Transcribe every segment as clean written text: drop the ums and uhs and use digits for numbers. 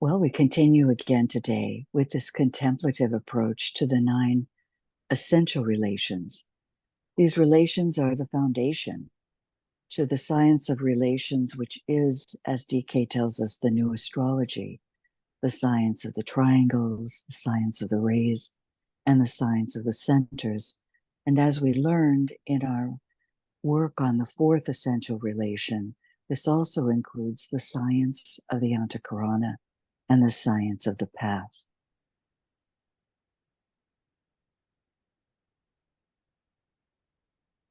Well, we continue again today with this contemplative approach to the 9 essential relations. These relations are the foundation to the science of relations, which is, as DK tells us, the new astrology, the science of the triangles, the science of the rays, and the science of the centers. And as we learned in our work on the 4th essential relation, this also includes the science of the Antakarana and the science of the path.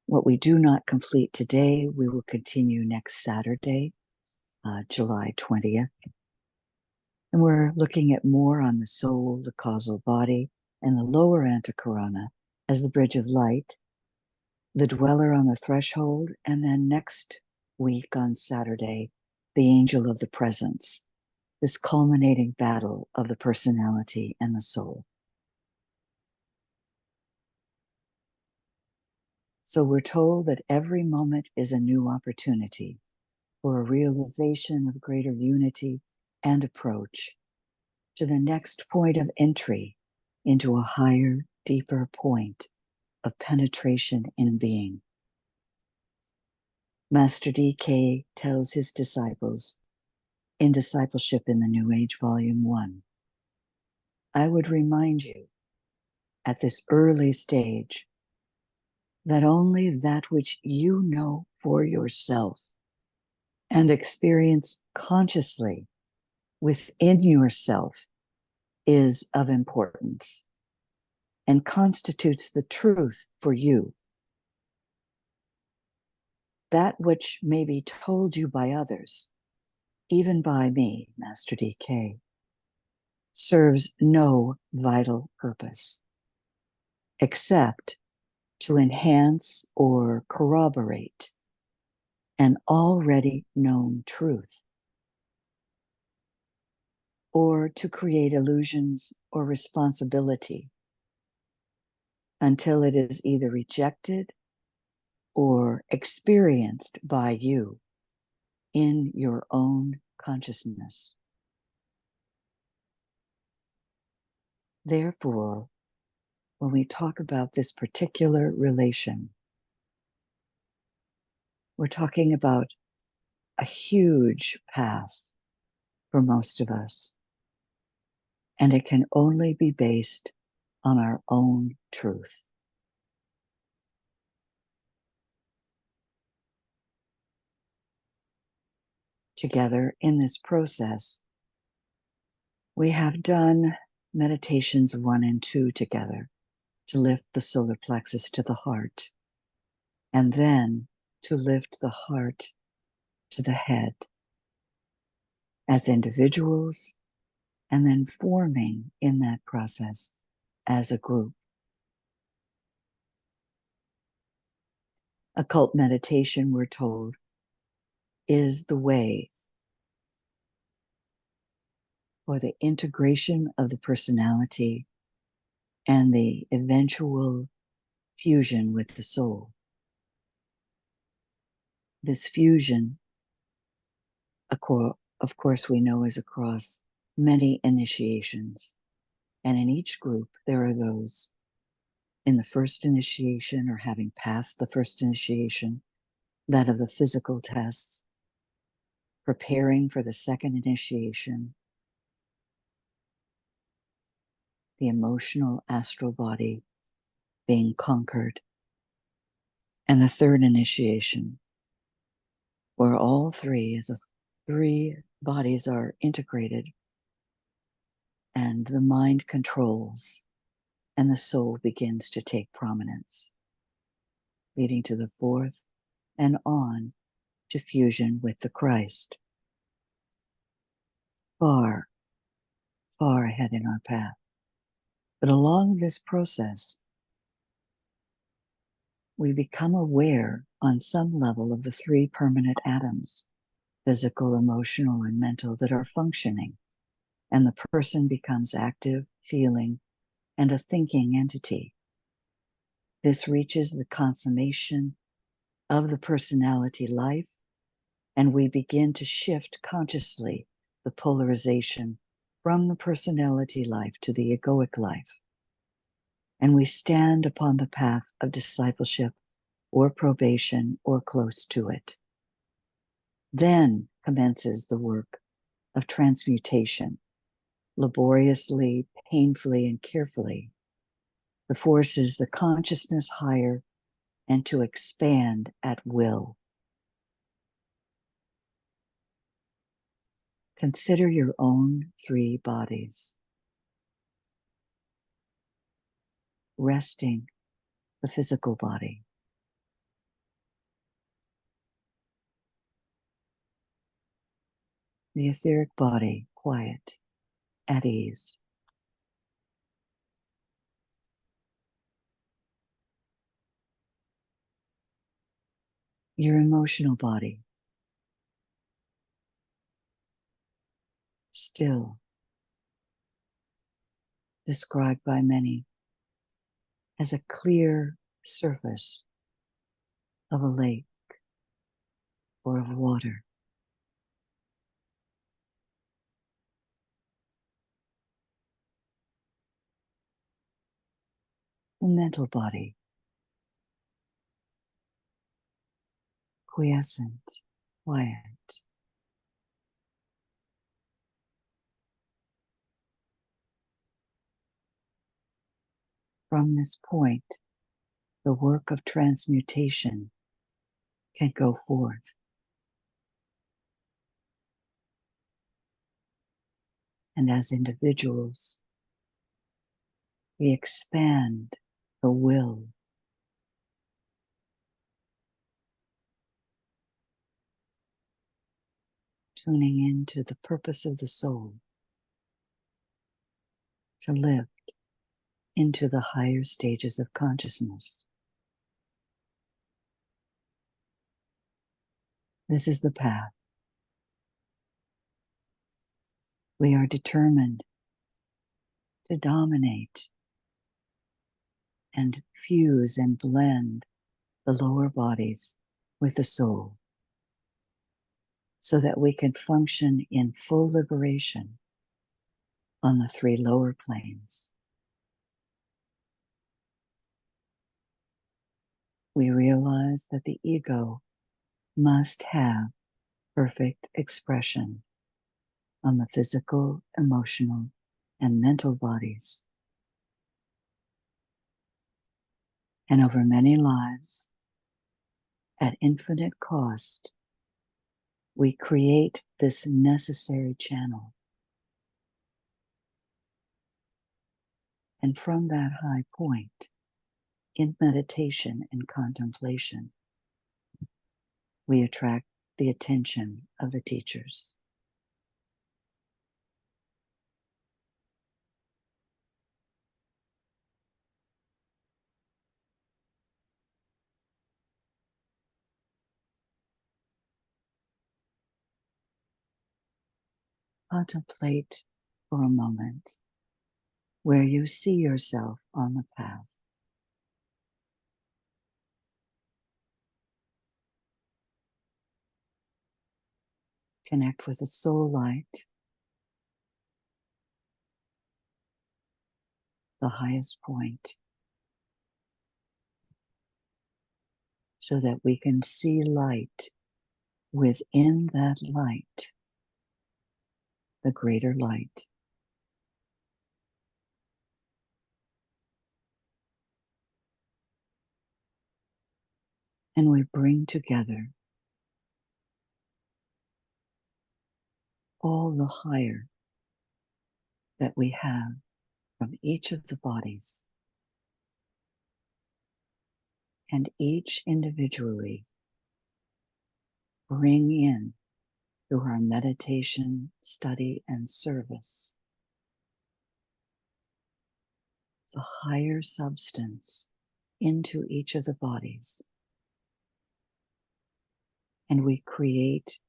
What we do not complete today, we will continue next Saturday, July 20th. And we're looking at more on the soul, the causal body, and the lower Antakarana as the bridge of light, the dweller on the threshold, and then next week on Saturday, the angel of the presence, this culminating battle of the personality and the soul. So we're told that every moment is a new opportunity for a realization of greater unity and approach to the next point of entry into a higher, deeper point of penetration in being. Master DK tells his disciples in Discipleship in the New Age, Volume 1, I would remind you at this early stage that only that which you know for yourself and experience consciously within yourself is of importance and constitutes the truth for you. That which may be told you by others, even by me, Master DK, serves no vital purpose except to enhance or corroborate an already known truth, or to create illusions or responsibility until it is either rejected or experienced by you in your own consciousness. Therefore, when we talk about this particular relation, we're talking about a huge path for most of us, and it can only be based on our own truth. Together in this process, we have done meditations 1 and 2 together to lift the solar plexus to the heart, and then to lift the heart to the head as individuals, and then forming in that process as a group. Occult meditation, we're told, is the way for the integration of the personality and the eventual fusion with the soul. This fusion, of course, we know is across many initiations. And in each group, there are those in the first initiation or having passed the first initiation, that of the physical tests, preparing for the second initiation, the emotional astral body being conquered, and the third initiation, where all three bodies are integrated and the mind controls and the soul begins to take prominence, leading to the fourth and on to fusion with the Christ. Far, far ahead in our path. But along this process, we become aware on some level of the 3 permanent atoms, physical, emotional, and mental, that are functioning, and the person becomes active, feeling, and a thinking entity. This reaches the consummation of the personality life, and we begin to shift consciously the polarization from the personality life to the egoic life, and we stand upon the path of discipleship or probation or close to it. Then commences the work of transmutation, laboriously, painfully, and carefully. The force is the consciousness higher and to expand at will. Consider your own 3 bodies, resting the physical body, the etheric body quiet, at ease, your emotional body still, described by many as a clear surface of a lake or of water. The mental body, quiescent, quiet. From this point, the work of transmutation can go forth. And as individuals, we expand the will, tuning into the purpose of the soul to lift into the higher stages of consciousness. This is the path. We are determined to dominate and fuse and blend the lower bodies with the soul so that we can function in full liberation on the 3 lower planes. We realize that the ego must have perfect expression on the physical, emotional, and mental bodies. And over many lives, at infinite cost, we create this necessary channel. And from that high point, in meditation and contemplation, we attract the attention of the teachers. Contemplate for a moment where you see yourself on the path. Connect with the soul light, the highest point, so that we can see light within that light, the greater light. And we bring together all the higher that we have from each of the bodies, and each individually bring in, through our meditation, study, and service, the higher substance into each of the bodies. And we create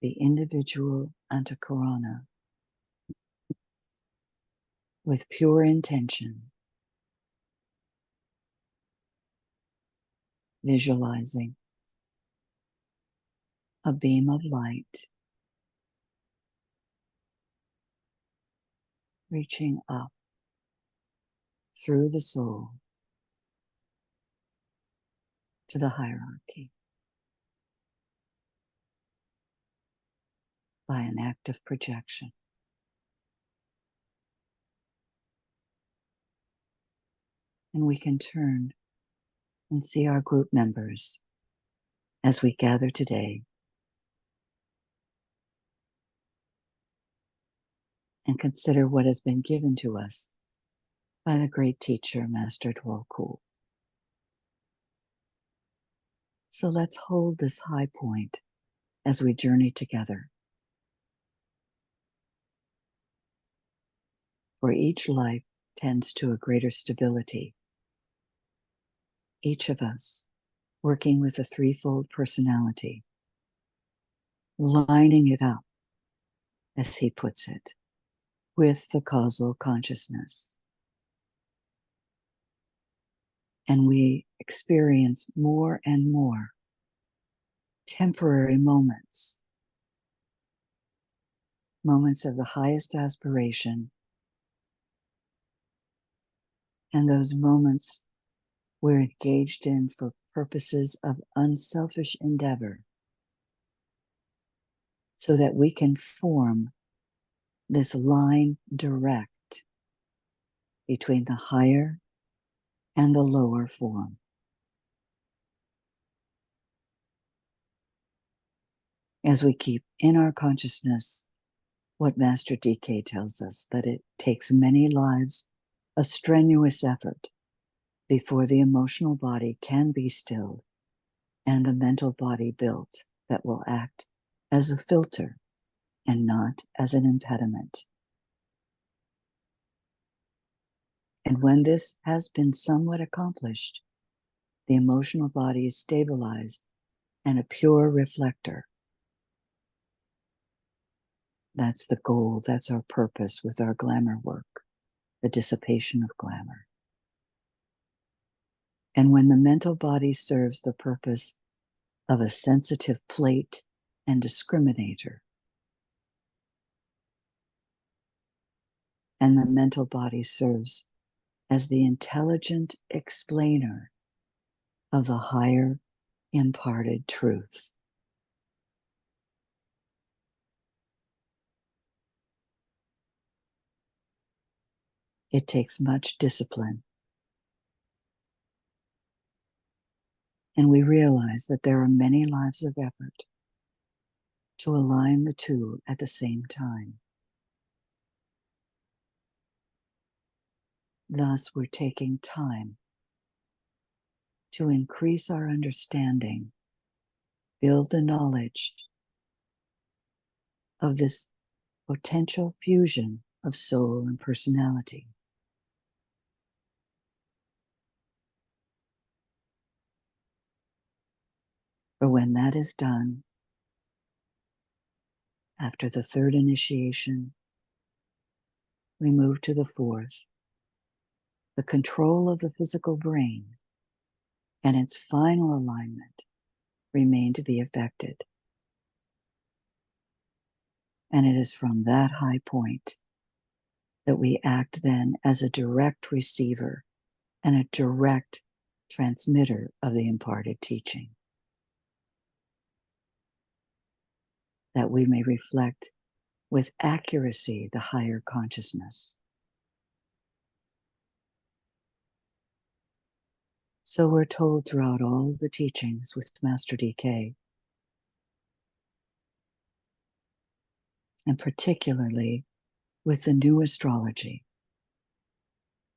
the individual antakarana with pure intention, visualizing a beam of light reaching up through the soul to the hierarchy by an act of projection. And we can turn and see our group members as we gather today and consider what has been given to us by the great teacher, Master Dwalkul. So let's hold this high point as we journey together. For each life tends to a greater stability. Each of us working with a threefold personality, lining it up, as he puts it, with the causal consciousness. And we experience more and more temporary moments of the highest aspiration, and those moments we're engaged in for purposes of unselfish endeavor, so that we can form this line direct between the higher and the lower form. As we keep in our consciousness what Master DK tells us, that it takes many lives, a strenuous effort, before the emotional body can be stilled and a mental body built that will act as a filter and not as an impediment. And when this has been somewhat accomplished, the emotional body is stabilized and a pure reflector. That's the goal, that's our purpose with our glamour work, the dissipation of glamour. And when the mental body serves the purpose of a sensitive plate and discriminator, and the mental body serves as the intelligent explainer of the higher imparted truth. It takes much discipline. And we realize that there are many lives of effort to align the two at the same time. Thus, we're taking time to increase our understanding, build the knowledge of this potential fusion of soul and personality. For when that is done, after the third initiation, we move to the fourth, the control of the physical brain and its final alignment remain to be effected. And it is from that high point that we act then as a direct receiver and a direct transmitter of the imparted teaching, that we may reflect with accuracy the higher consciousness. So we're told throughout all the teachings with Master DK, and particularly with the new astrology,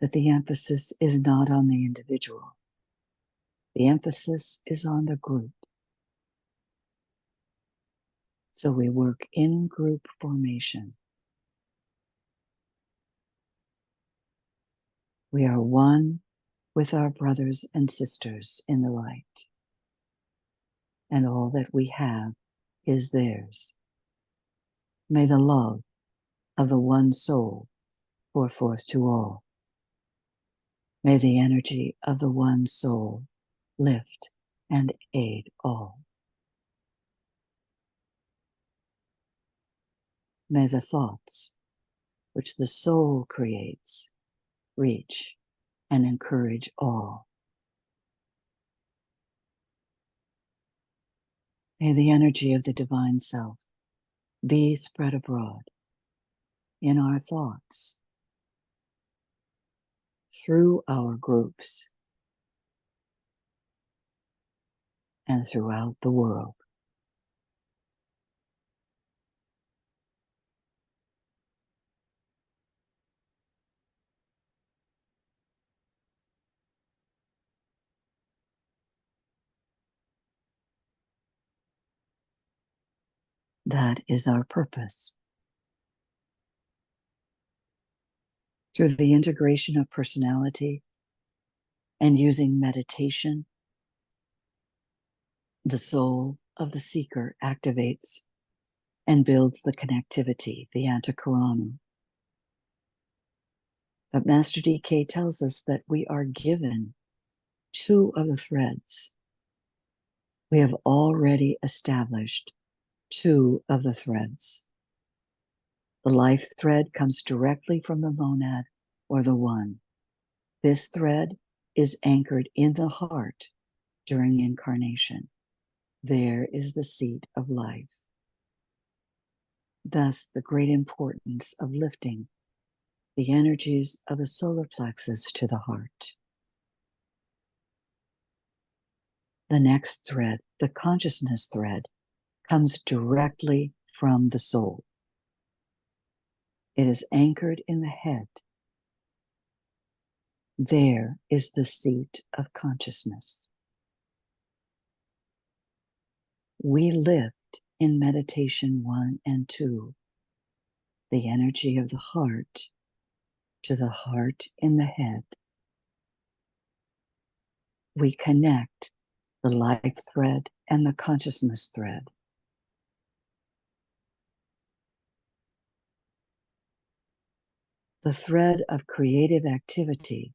that the emphasis is not on the individual. The emphasis is on the group. So we work in group formation. We are one with our brothers and sisters in the light, and all that we have is theirs. May the love of the one soul pour forth to all. May the energy of the one soul lift and aid all. May the thoughts which the soul creates, reach and encourage all. May the energy of the divine self be spread abroad in our thoughts, through our groups, and throughout the world. That is our purpose. Through the integration of personality and using meditation, the soul of the seeker activates and builds the connectivity, the antakarana. But Master DK tells us that we are given two of the threads. We have already established two of the threads. The life thread comes directly from the monad or the one. This thread is anchored in the heart during incarnation. There is the seat of life. Thus, the great importance of lifting the energies of the solar plexus to the heart. The next thread, the consciousness thread, comes directly from the soul. It is anchored in the head. There is the seat of consciousness. We lift in meditation 1 and 2 the energy of the heart to the heart in the head. We connect the life thread and the consciousness thread. The thread of creative activity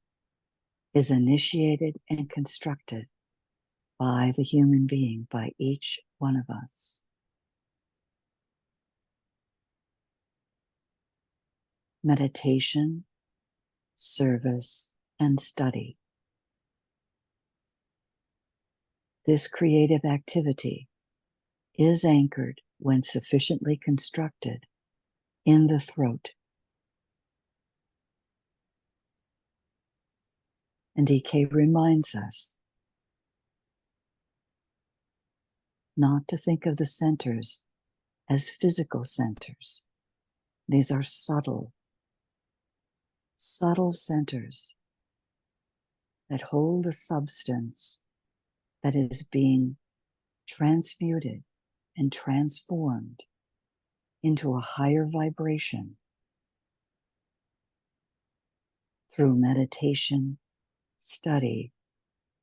is initiated and constructed by the human being, by each one of us. Meditation, service, and study. This creative activity is anchored, when sufficiently constructed, in the throat. And DK reminds us not to think of the centers as physical centers. These are subtle centers that hold a substance that is being transmuted and transformed into a higher vibration through meditation, study,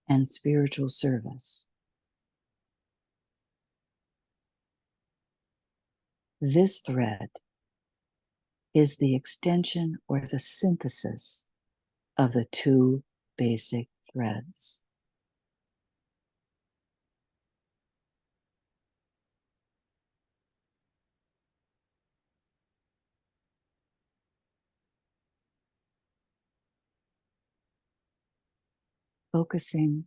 and spiritual service. This thread is the extension or the synthesis of the two basic threads. Focusing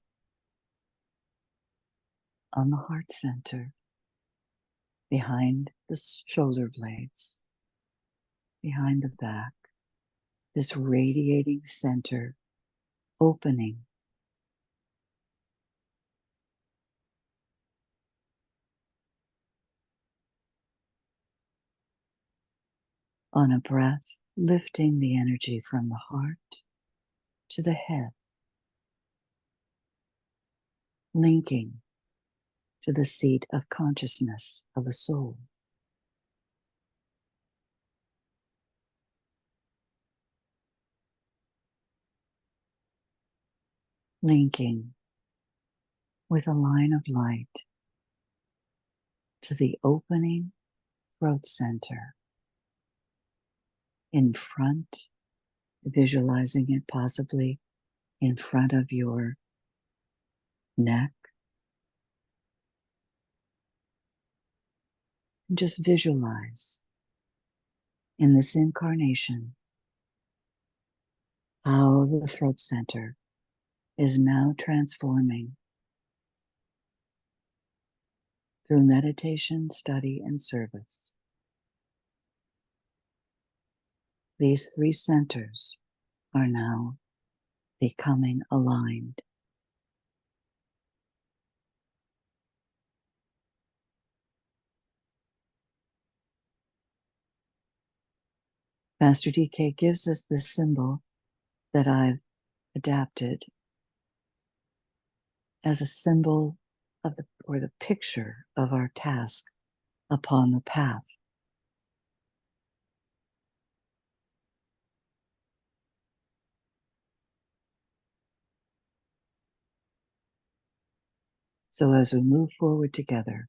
on the heart center, behind the shoulder blades, behind the back, this radiating center opening. On a breath, lifting the energy from the heart to the head, linking to the seat of consciousness of the soul. Linking with a line of light to the opening throat center in front, visualizing it possibly in front of your neck. Just visualize in this incarnation how the throat center is now transforming through meditation, study, and service. These three centers are now becoming aligned. Master DK gives us this symbol that I've adapted as a symbol of the picture of our task upon the path. So as we move forward together,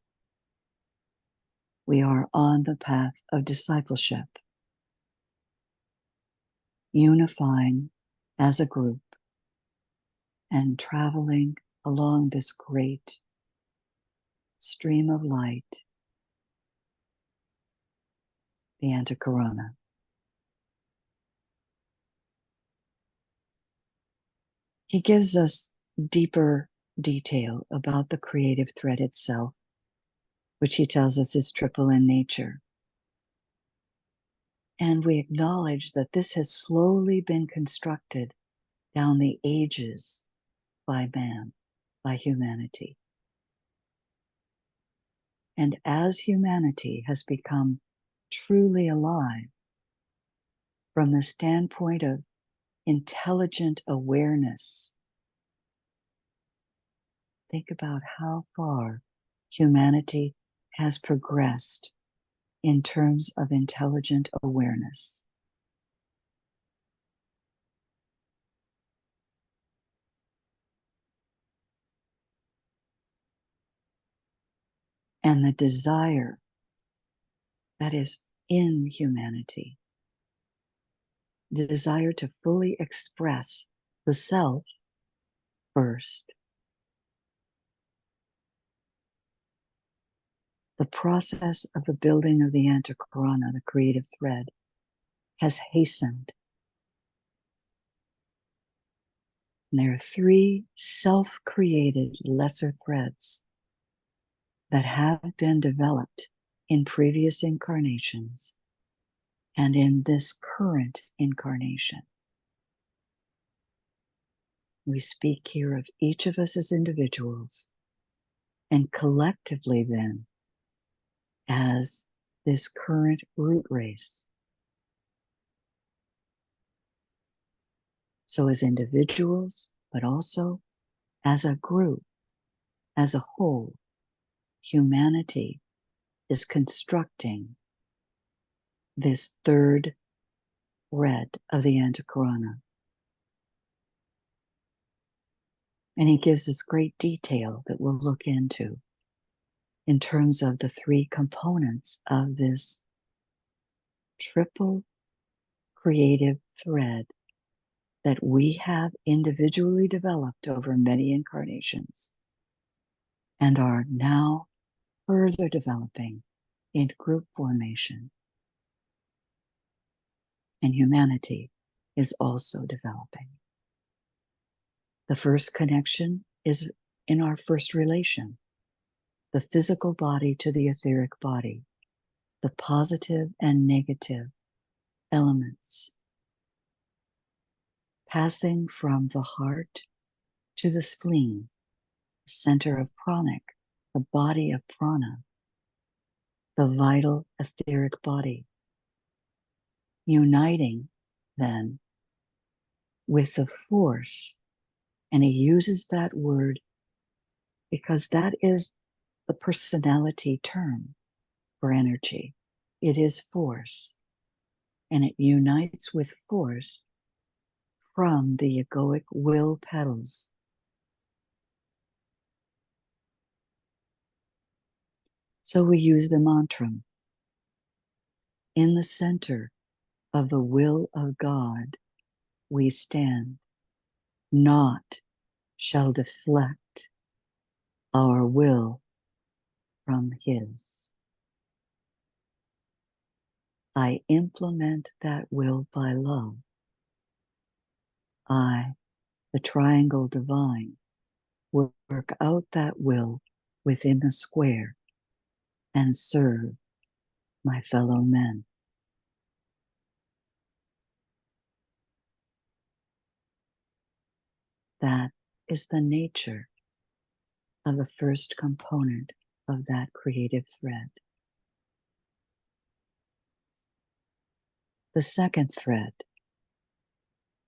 we are on the path of discipleship, unifying as a group and traveling along this great stream of light, the Antakarana. He gives us deeper detail about the creative thread itself, which he tells us is triple in nature. And we acknowledge that this has slowly been constructed down the ages by man, by humanity. And as humanity has become truly alive from the standpoint of intelligent awareness, think about how far humanity has progressed in terms of intelligent awareness. And the desire that is in humanity, the desire to fully express the self first. The process of the building of the Antakarana, the creative thread, has hastened. And there are three self-created lesser threads that have been developed in previous incarnations and in this current incarnation. We speak here of each of us as individuals and collectively then as this current root race. So as individuals, but also as a group, as a whole, humanity is constructing this third thread of the Antakarana. And he gives us great detail that we'll look into in terms of the three components of this triple creative thread that we have individually developed over many incarnations and are now further developing in group formation. And humanity is also developing. The first connection is in our first relation, the physical body to the etheric body, the positive and negative elements, passing from the heart to the spleen, the center of pranic, the body of prana, the vital etheric body, uniting then with the force. And he uses that word because that is the personality term for energy. It is force, and it unites with force from the egoic will petals. So we use the mantra. In the center of the will of God, we stand. Naught shall deflect our will from his. I implement that will by love. I, the triangle divine, will work out that will within the square and serve my fellow men. That is the nature of the first component of that creative thread. The second thread,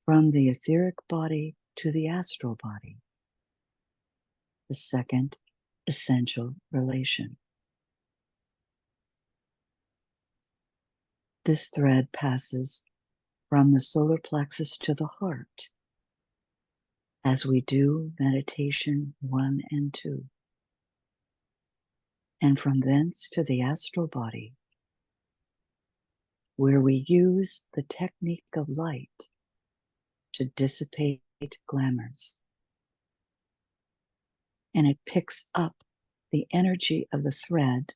from the etheric body to the astral body, the second essential relation. This thread passes from the solar plexus to the heart as we do meditation 1 and 2, and from thence to the astral body, where we use the technique of light to dissipate glamours. And it picks up the energy of the thread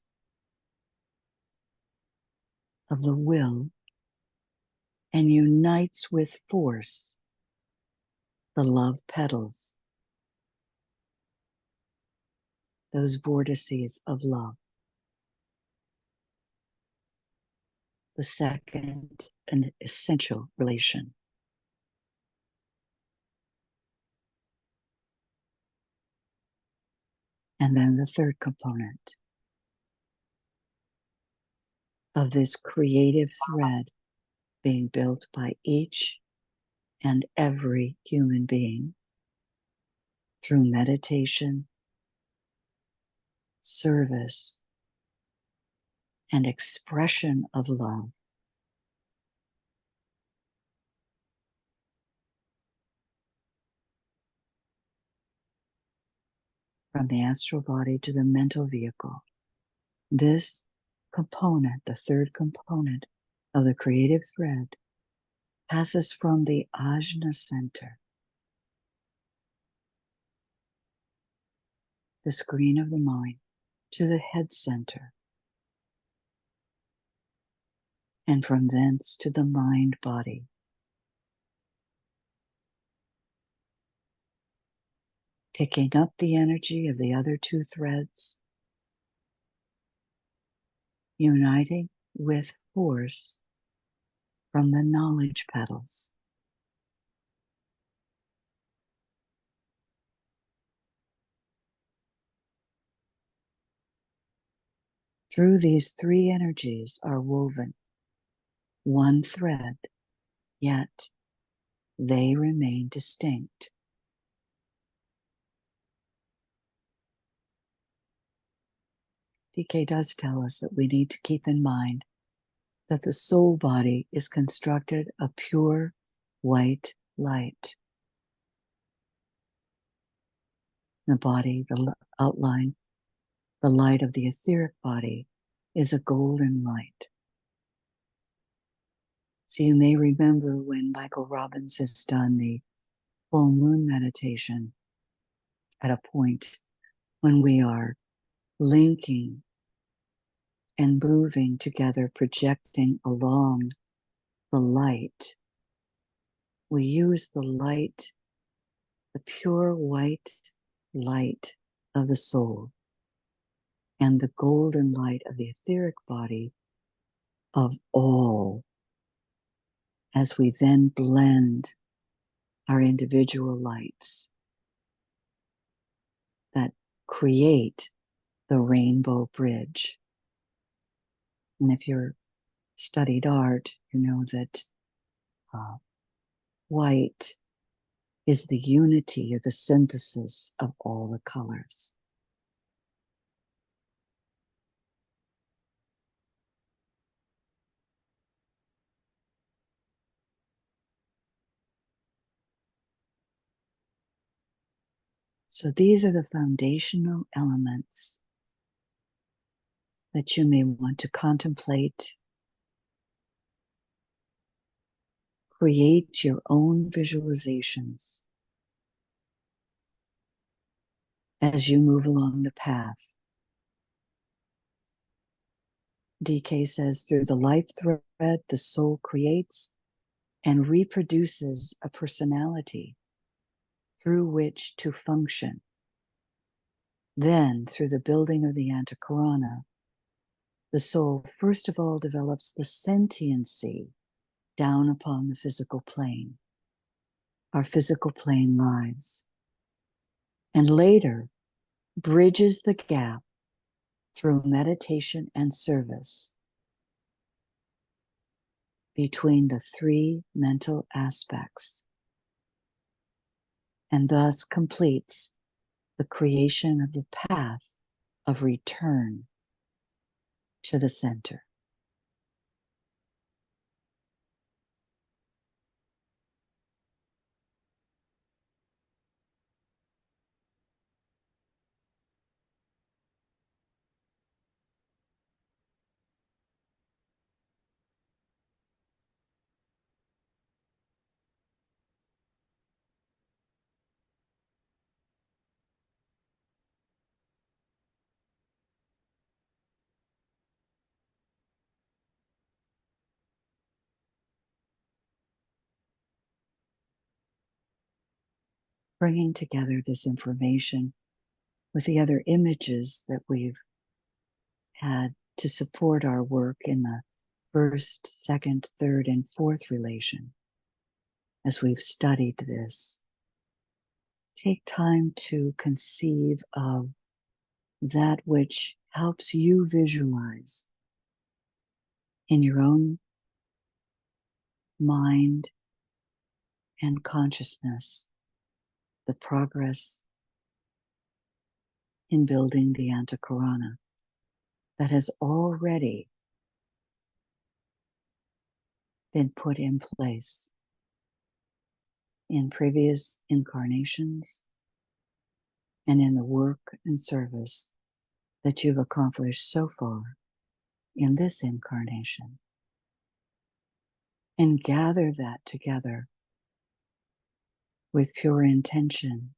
of the will and unites with force the love petals, those vortices of love. The second and essential relation. And then the third component of this creative thread being built by each and every human being through meditation, service, and expression of love. From the astral body to the mental vehicle, this component, the third component of the creative thread, passes from the ajna center, the screen of the mind, to the head center, and from thence to the mind body. Picking up the energy of the other two threads, uniting with force from the knowledge petals. Through these three energies are woven one thread, yet they remain distinct. DK does tell us that we need to keep in mind that the soul body is constructed of pure white light. The body, the outline, the light of the etheric body is a golden light. So you may remember when Michael Robbins has done the full moon meditation at a point when we are linking and moving together, projecting along the light. We use the light, the pure white light of the soul, and the golden light of the etheric body of all, as we then blend our individual lights that create the rainbow bridge. And if you're studied art, you know that white is the unity or the synthesis of all the colors. So these are the foundational elements that you may want to contemplate. Create your own visualizations as you move along the path. DK says, through the life thread, the soul creates and reproduces a personality through which to function. Then, through the building of the antakarana, the soul first of all develops the sentiency down upon the physical plane, our physical plane lives, and later bridges the gap through meditation and service between the three mental aspects, and thus completes the creation of the path of return to the center. Bringing together this information with the other images that we've had to support our work in the first, second, third, and fourth relation. As we've studied this, take time to conceive of that which helps you visualize in your own mind and consciousness the progress in building the antakarana that has already been put in place in previous incarnations and in the work and service that you've accomplished so far in this incarnation. And gather that together with pure intention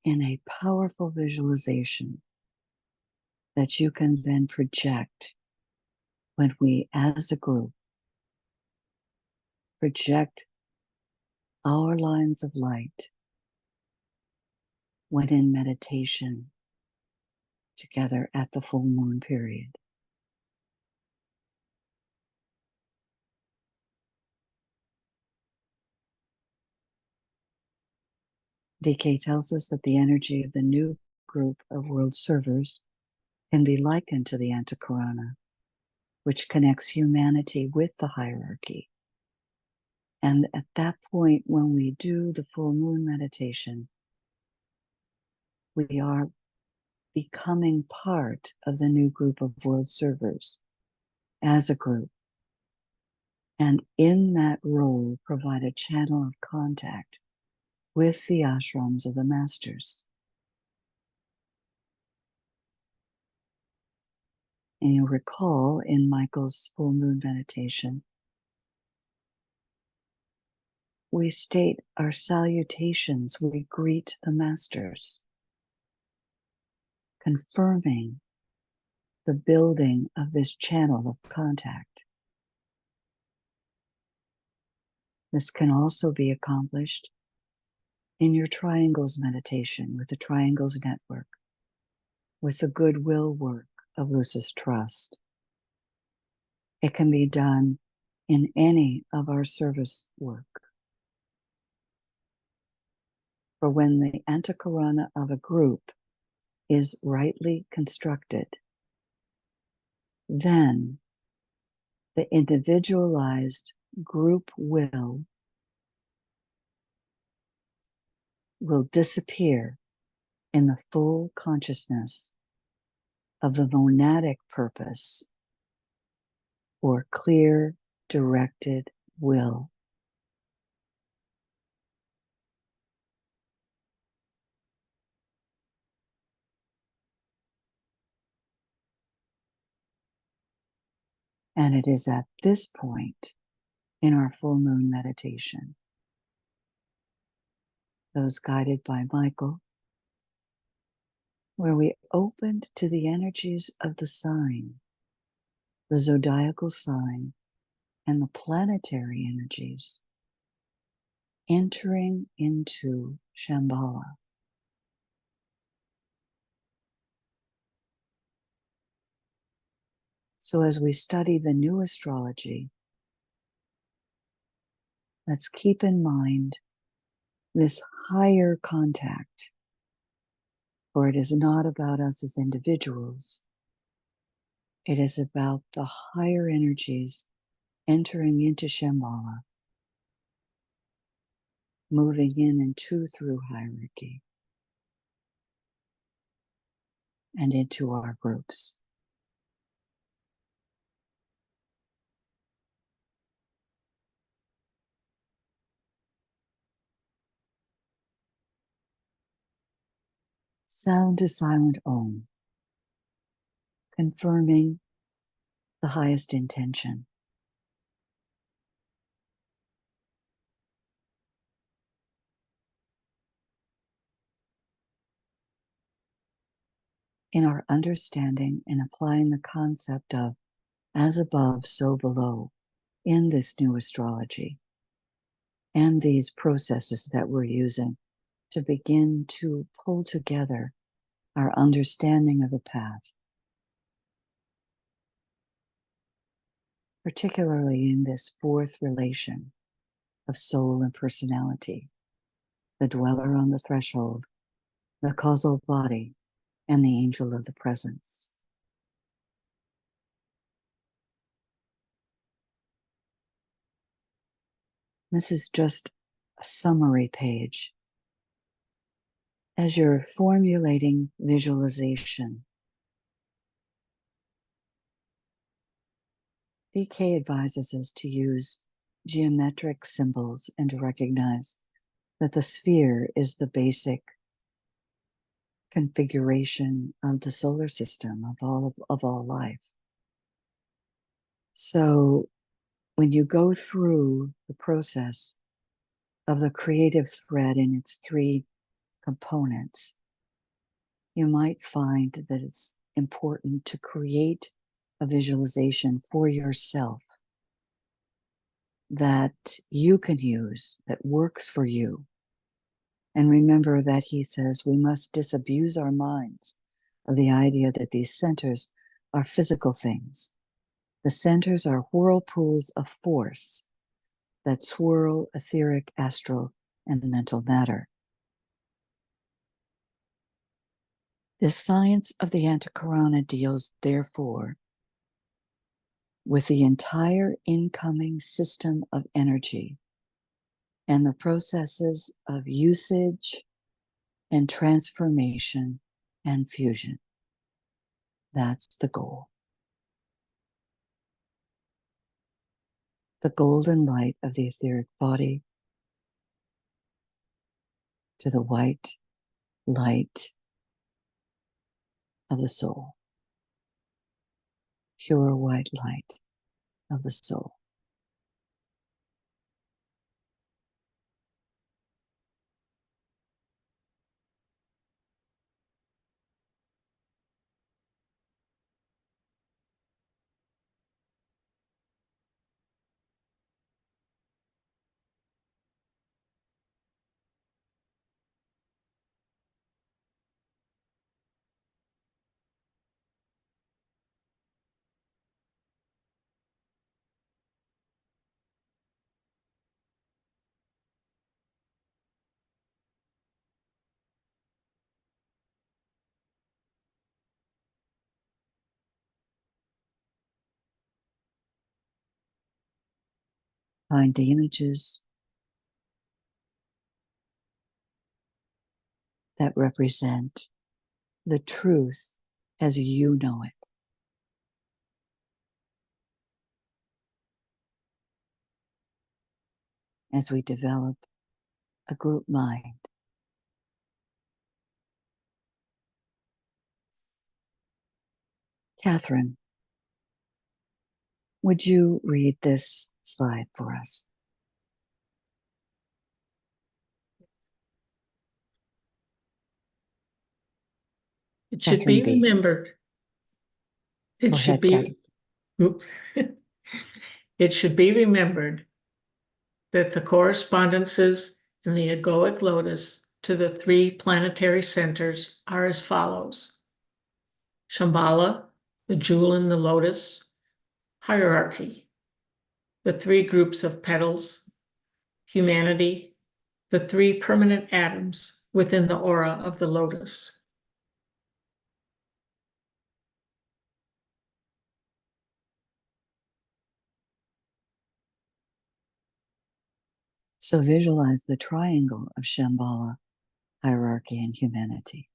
in a powerful visualization that you can then project when we, as a group, project our lines of light when in meditation together at the full moon period. DK tells us that the energy of the new group of world servers can be likened to the antakarana, which connects humanity with the hierarchy. And at that point, when we do the full moon meditation, we are becoming part of the new group of world servers as a group. And in that role, provide a channel of contact with the ashrams of the masters. And you'll recall in Michael's full moon meditation, we state our salutations, we greet the masters, confirming the building of this channel of contact. This can also be accomplished in your triangles meditation with the triangles network, with the goodwill work of Lucis Trust. It can be done in any of our service work. For when the antakarana of a group is rightly constructed, then the individualized group will disappear in the full consciousness of the monadic purpose or clear, directed will. And it is at this point in our full moon meditation, those guided by Michael, where we opened to the energies of the sign the zodiacal sign, and the planetary energies entering into Shambhala. So as we study the new astrology, let's keep in mind this higher contact, for it is not about us as individuals. It is about the higher energies entering into Shambhala, moving in and through hierarchy and into our groups. Sound a silent Om, confirming the highest intention. In our understanding and applying the concept of as above, so below in this new astrology and these processes that we're using to begin to pull together our understanding of the path, particularly in this fourth relation of soul and personality, the dweller on the threshold, the causal body, and the angel of the presence. This is just a summary page. As you're formulating visualization, DK advises us to use geometric symbols and to recognize that the sphere is the basic configuration of the solar system, of all life. So when you go through the process of the creative thread in its three components, you might find that it's important to create a visualization for yourself that you can use, that works for you. And remember that he says we must disabuse our minds of the idea that these centers are physical things. The centers are whirlpools of force that swirl etheric, astral, and mental matter. The science of the Antakarana deals, therefore, with the entire incoming system of energy and the processes of usage and transformation and fusion. That's the goal. The golden light of the etheric body to the white light of the soul. Pure white light of the soul. Find the images that represent the truth as you know it. As we develop a group mind. Catherine, would you read this slide for us? It should be remembered. It Go should ahead, be Catherine. Oops. It should be remembered that the correspondences in the egoic lotus to the three planetary centers are as follows. Shambhala, the jewel in the lotus, hierarchy, the three groups of petals, humanity, the three permanent atoms within the aura of the lotus. So visualize the triangle of Shambhala, hierarchy, and humanity.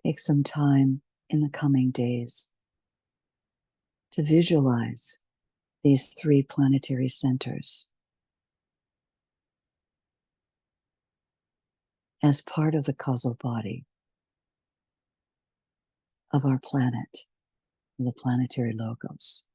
Take some time in the coming days to visualize these three planetary centers as part of the causal body of our planet, the planetary logos.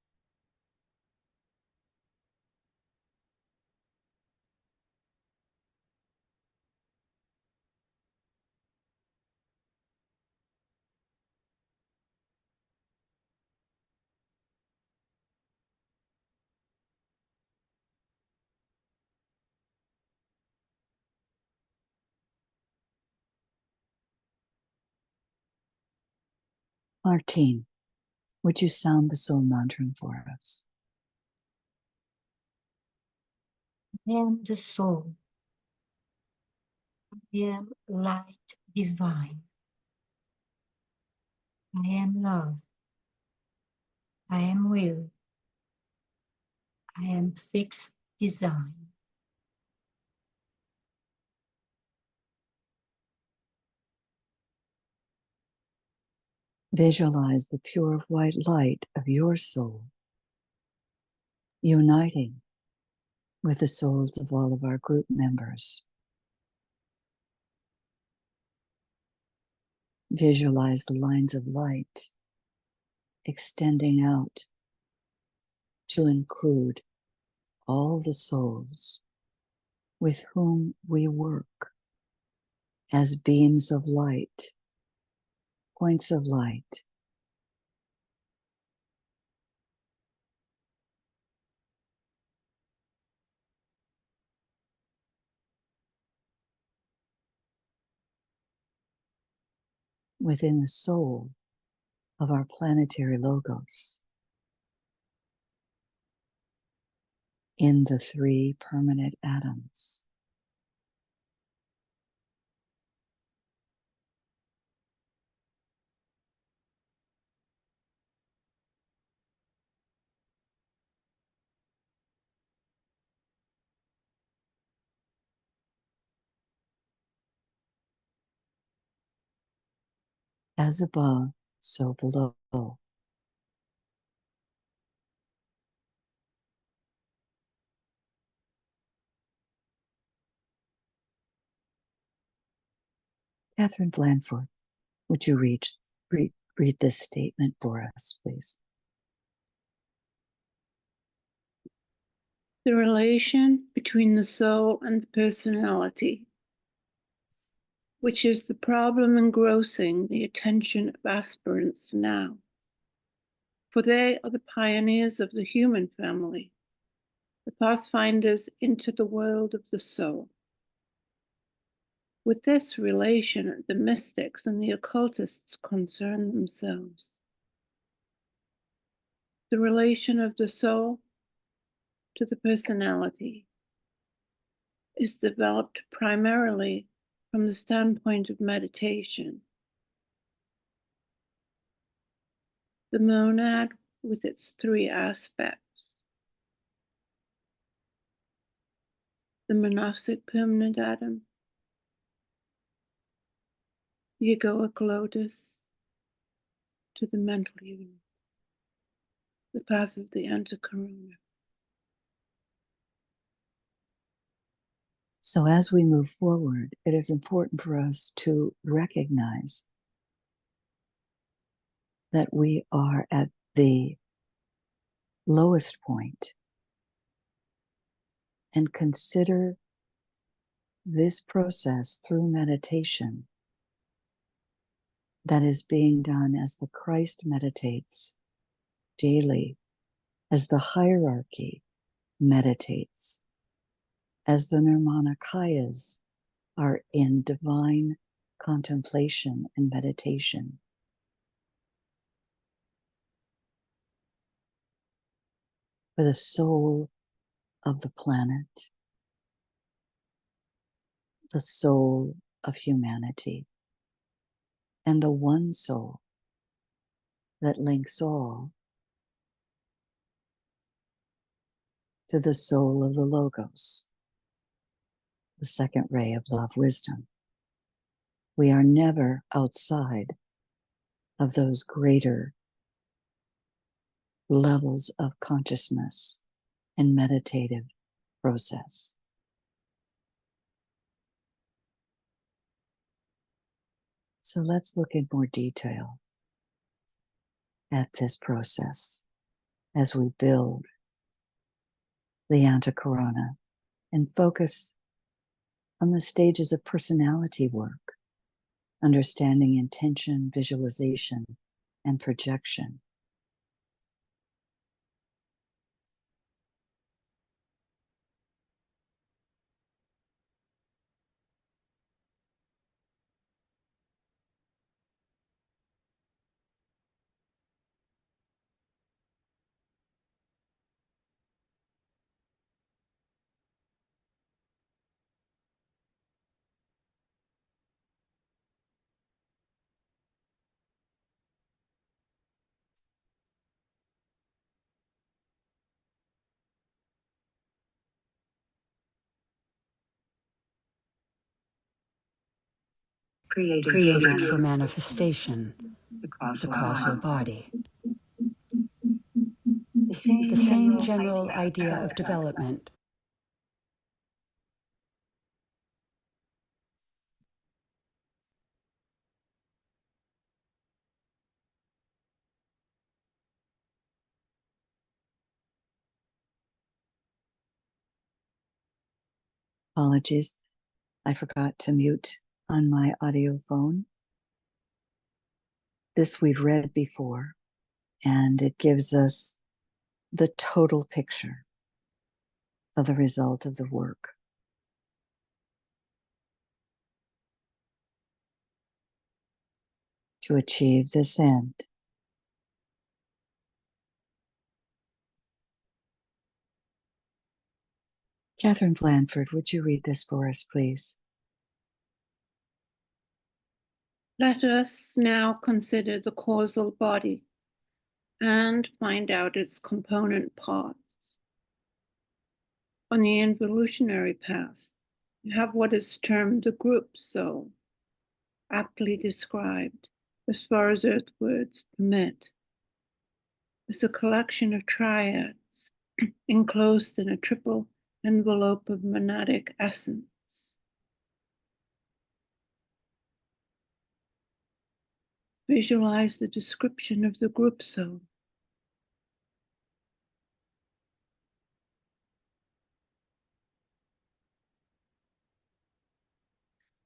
Martine, would you sound the soul mantra for us? I am the soul. I am light divine. I am love. I am will. I am fixed design. Visualize the pure white light of your soul uniting with the souls of all of our group members. Visualize the lines of light extending out to include all the souls with whom we work as beams of light, points of light. Within the soul of our planetary logos, in the three permanent atoms. As above, so below. Catherine Blandford, would you read this statement for us, please? The relation between the soul and the personality, which is the problem engrossing the attention of aspirants now. For they are the pioneers of the human family, the pathfinders into the world of the soul. With this relation, the mystics and the occultists concern themselves. The relation of the soul to the personality is developed primarily from the standpoint of meditation. The monad with its three aspects, the monastic permanent atom, the egoic lotus, to the mental unit, the path of the anticorona. So as we move forward, it is important for us to recognize that we are at the lowest point and consider this process through meditation that is being done as the Christ meditates daily, as the hierarchy meditates, as the Nirmanakayas are in divine contemplation and meditation. For the soul of the planet, the soul of humanity, and the one soul that links all to the soul of the Logos, the second ray of love wisdom. We are never outside of those greater levels of consciousness and meditative process. So let's look in more detail at this process as we build the Antakarana and focus on the stages of personality work, understanding intention, visualization, and projection. Created for manifestation, the causal body. The same general idea of development. Apologies, I forgot to mute on my audio phone. This we've read before, and it gives us the total picture of the result of the work. To achieve this end, Catherine Blanford, would you read this for us, please? Let us now consider the causal body and find out its component parts. On the involutionary path, you have what is termed the group soul, aptly described, as far as earth words permit, as a collection of triads enclosed in a triple envelope of monadic essence. Visualize the description of the group soul.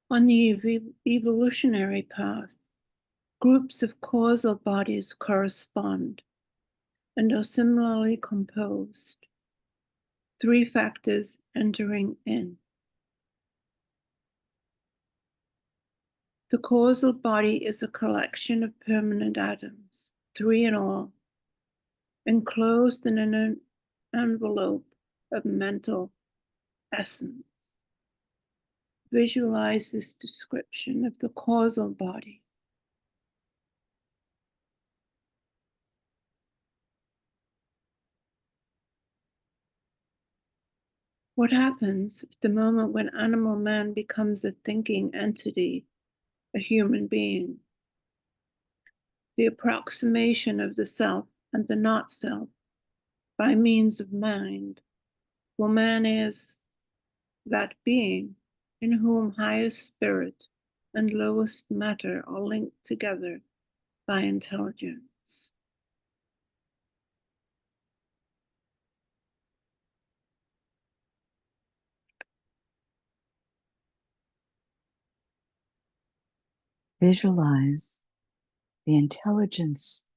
On the evolutionary path, groups of causal bodies correspond and are similarly composed, three factors entering in. The causal body is a collection of permanent atoms, three in all, enclosed in an envelope of mental essence. Visualize this description of the causal body. What happens at the moment when animal man becomes a thinking entity, a human being? The approximation of the self and the not self by means of mind, for man is that being in whom highest spirit and lowest matter are linked together by intelligence. Visualize the intelligence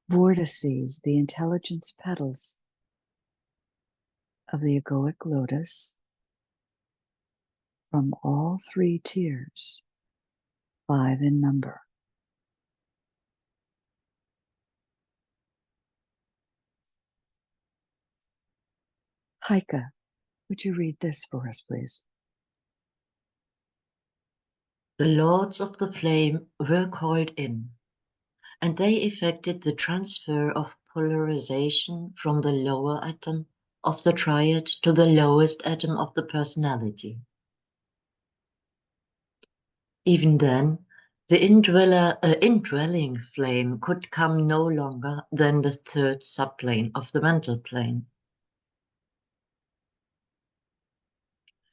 vortices, the intelligence petals of the egoic lotus from all three tiers, 5 in number. Heike, would you read this for us, please? The lords of the flame were called in, and they effected the transfer of polarization from the lower atom of the triad to the lowest atom of the personality. Even then, the indwelling flame could come no longer than the third subplane of the mental plane.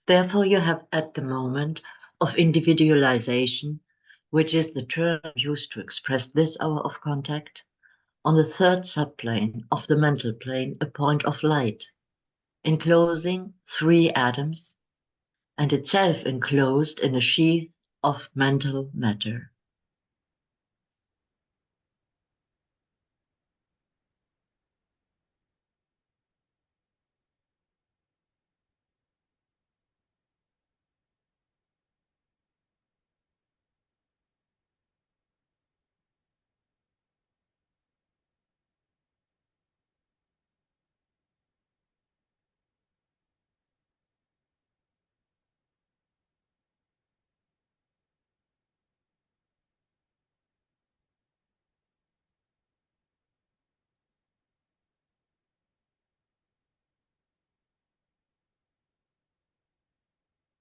Therefore, you have at the moment of individualization, which is the term used to express this hour of contact, on the third subplane of the mental plane, a point of light, enclosing 3 atoms, and itself enclosed in a sheath of mental matter.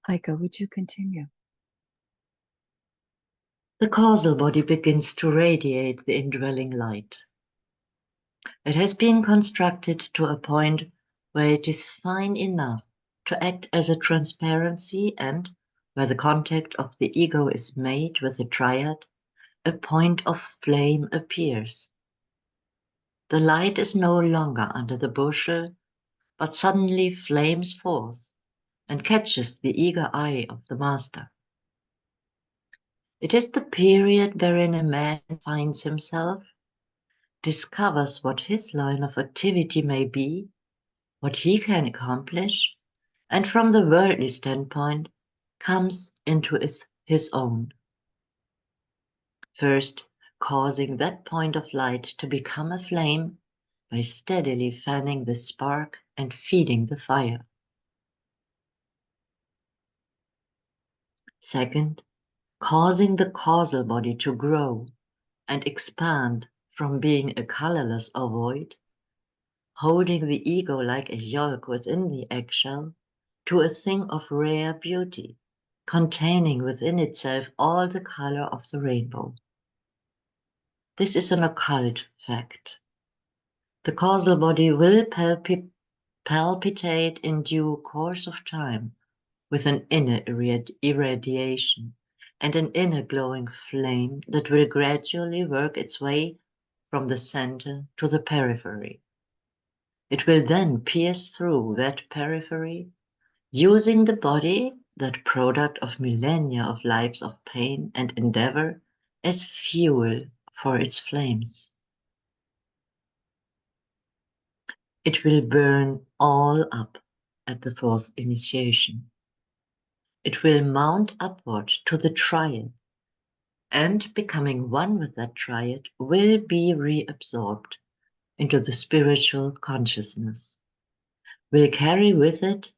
Heike, would you continue? The causal body begins to radiate the indwelling light. It has been constructed to a point where it is fine enough to act as a transparency, and where the contact of the ego is made with the triad, a point of flame appears. The light is no longer under the bushel, but suddenly flames forth and catches the eager eye of the master. It is the period wherein a man finds himself, discovers what his line of activity may be, what he can accomplish, and from the worldly standpoint comes into his own. First, causing that point of light to become a flame by steadily fanning the spark and feeding the fire. Second, causing the causal body to grow and expand from being a colorless ovoid, holding the ego like a yolk within the eggshell, to a thing of rare beauty, containing within itself all the color of the rainbow. This is an occult fact. The causal body will palpitate in due course of time with an inner irradiation and an inner glowing flame that will gradually work its way from the center to the periphery. It will then pierce through that periphery, using the body, that product of millennia of lives of pain and endeavor, as fuel for its flames. It will burn all up at the fourth initiation. It will mount upward to the triad, and becoming one with that triad, will be reabsorbed into the spiritual consciousness, will carry with it,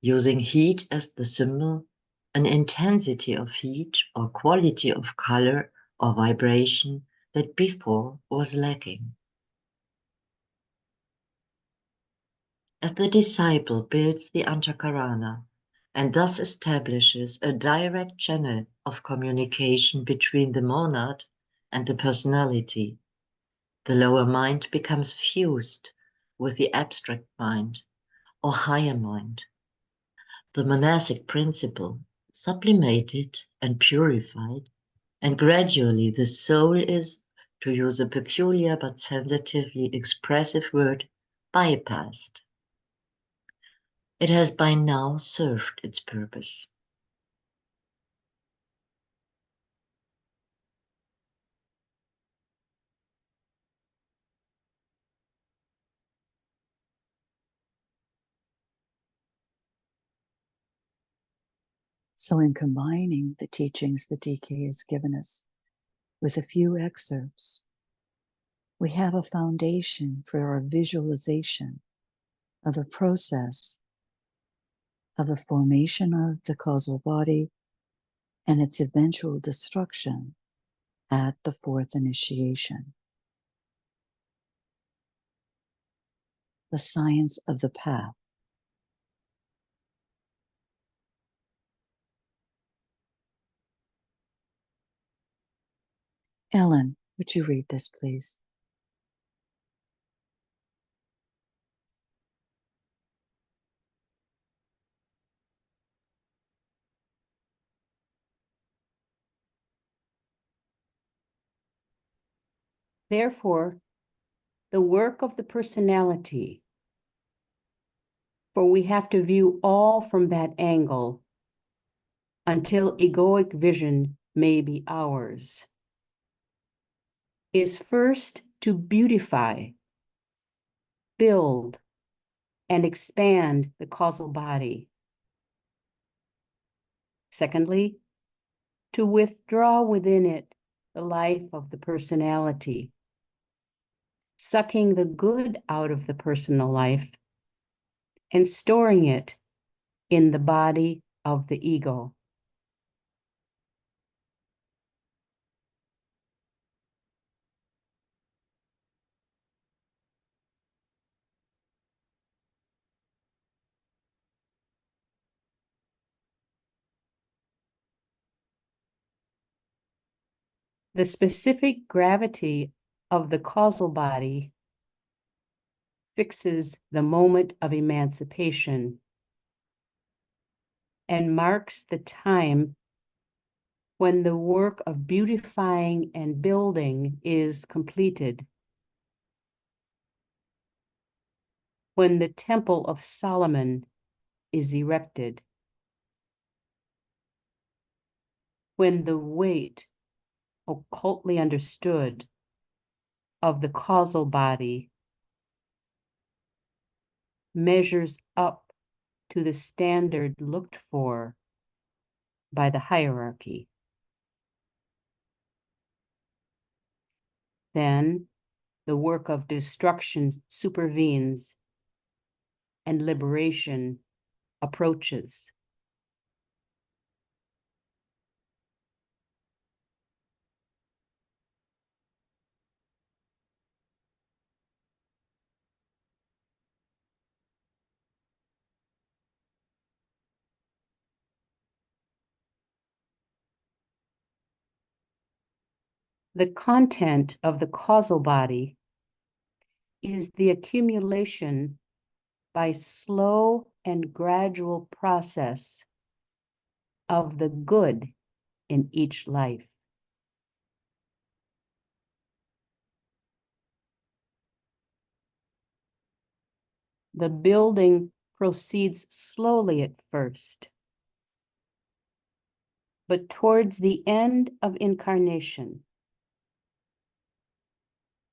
using heat as the symbol, an intensity of heat or quality of color or vibration that before was lacking. As the disciple builds the Antakarana and thus establishes a direct channel of communication between the monad and the personality, the lower mind becomes fused with the abstract mind or higher mind. The monastic principle sublimated and purified, and gradually the soul is, to use a peculiar but sensitively expressive word, bypassed. It has by now served its purpose. So, in combining the teachings the DK has given us with a few excerpts, we have a foundation for our visualization of the process of the formation of the causal body and its eventual destruction at the fourth initiation. The science of the path. Ellen, would you read this, please? Therefore, the work of the personality, for we have to view all from that angle until egoic vision may be ours, is first to beautify, build, and expand the causal body. Secondly, to withdraw within it the life of the personality, sucking the good out of the personal life and storing it in the body of the ego. The specific gravity of the causal body fixes the moment of emancipation and marks the time when the work of beautifying and building is completed, when the Temple of Solomon is erected, when the weight, occultly understood, of the causal body measures up to the standard looked for by the hierarchy. Then the work of destruction supervenes and liberation approaches. The content of the causal body is the accumulation by slow and gradual process of the good in each life. The building proceeds slowly at first, but towards the end of incarnation,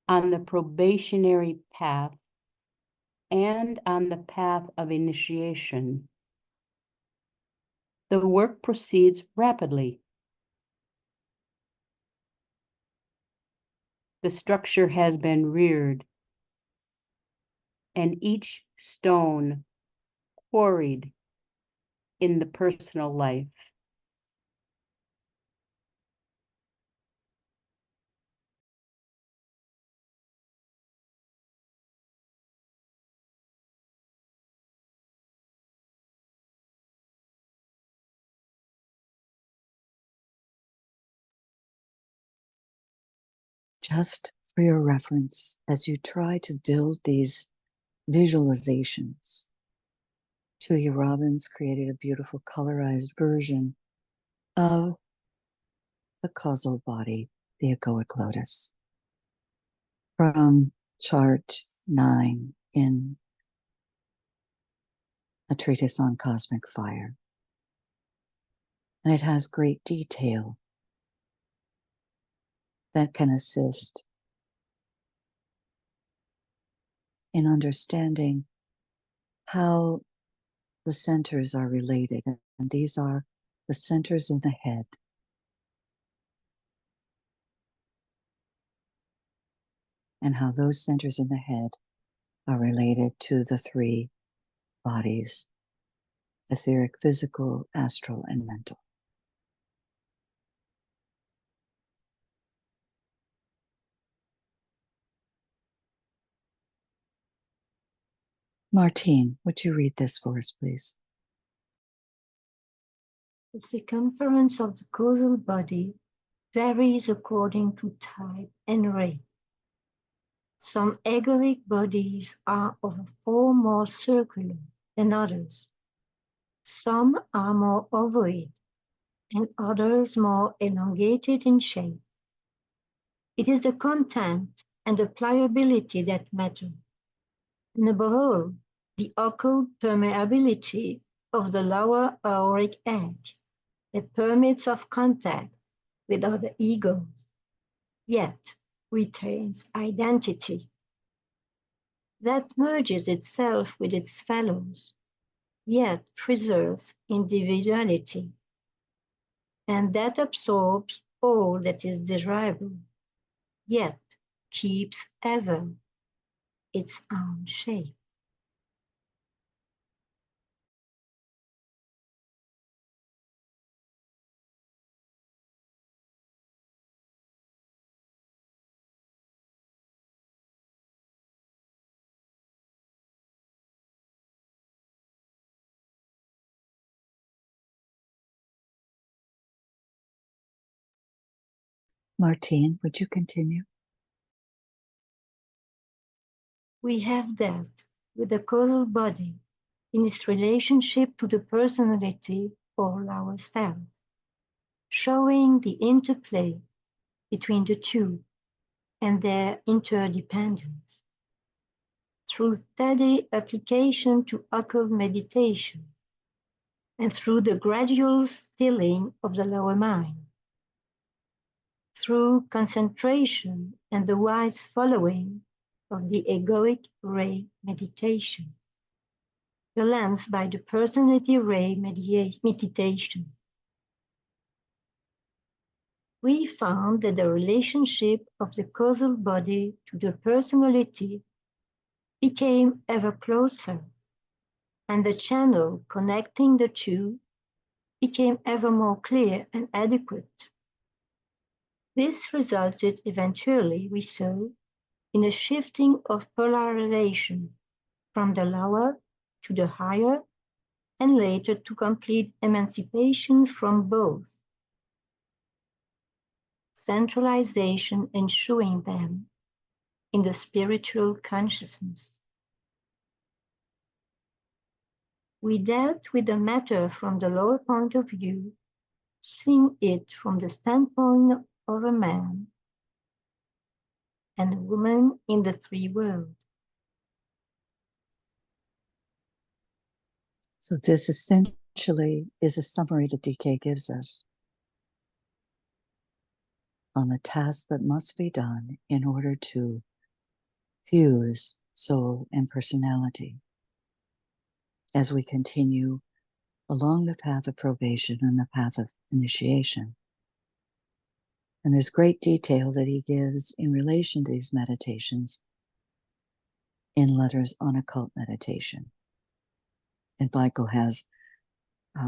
on the probationary path and on the path of initiation, the work proceeds rapidly. The structure has been reared, and each stone quarried in the personal life. Just for your reference, as you try to build these visualizations, Tuya Robbins created a beautiful colorized version of the causal body, the egoic lotus, from chart 9 in a treatise on cosmic fire. And it has great detail that can assist in understanding how the centers are related. And these are the centers in the head. And how those centers in the head are related to the three bodies: etheric, physical, astral, and mental. Martine, would you read this for us, please? The circumference of the causal body varies according to type and ray. Some egoic bodies are of a form more circular than others. Some are more ovoid and others more elongated in shape. It is the content and the pliability that matter, and above all, the occult permeability of the lower auric edge that permits of contact with other egos, yet retains identity, that merges itself with its fellows, yet preserves individuality, and that absorbs all that is desirable, yet keeps ever its own shape. Martine, would you continue? We have dealt with the causal body in its relationship to the personality or ourself, showing the interplay between the two and their interdependence. Through steady application to occult meditation and through the gradual stilling of the lower mind, through concentration and the wise following of the egoic ray meditation, balanced by the personality ray meditation. We found that the relationship of the causal body to the personality became ever closer, and the channel connecting the two became ever more clear and adequate. This resulted eventually, we saw, in a shifting of polarization from the lower to the higher, and later to complete emancipation from both. Centralization ensuing them in the spiritual consciousness. We dealt with the matter from the lower point of view, seeing it from the standpoint of a man and a woman in the three worlds. So this essentially is a summary that DK gives us on the task that must be done in order to fuse soul and personality as we continue along the path of probation and the path of initiation. And there's great detail that he gives in relation to these meditations in Letters on Occult Meditation. And Michael has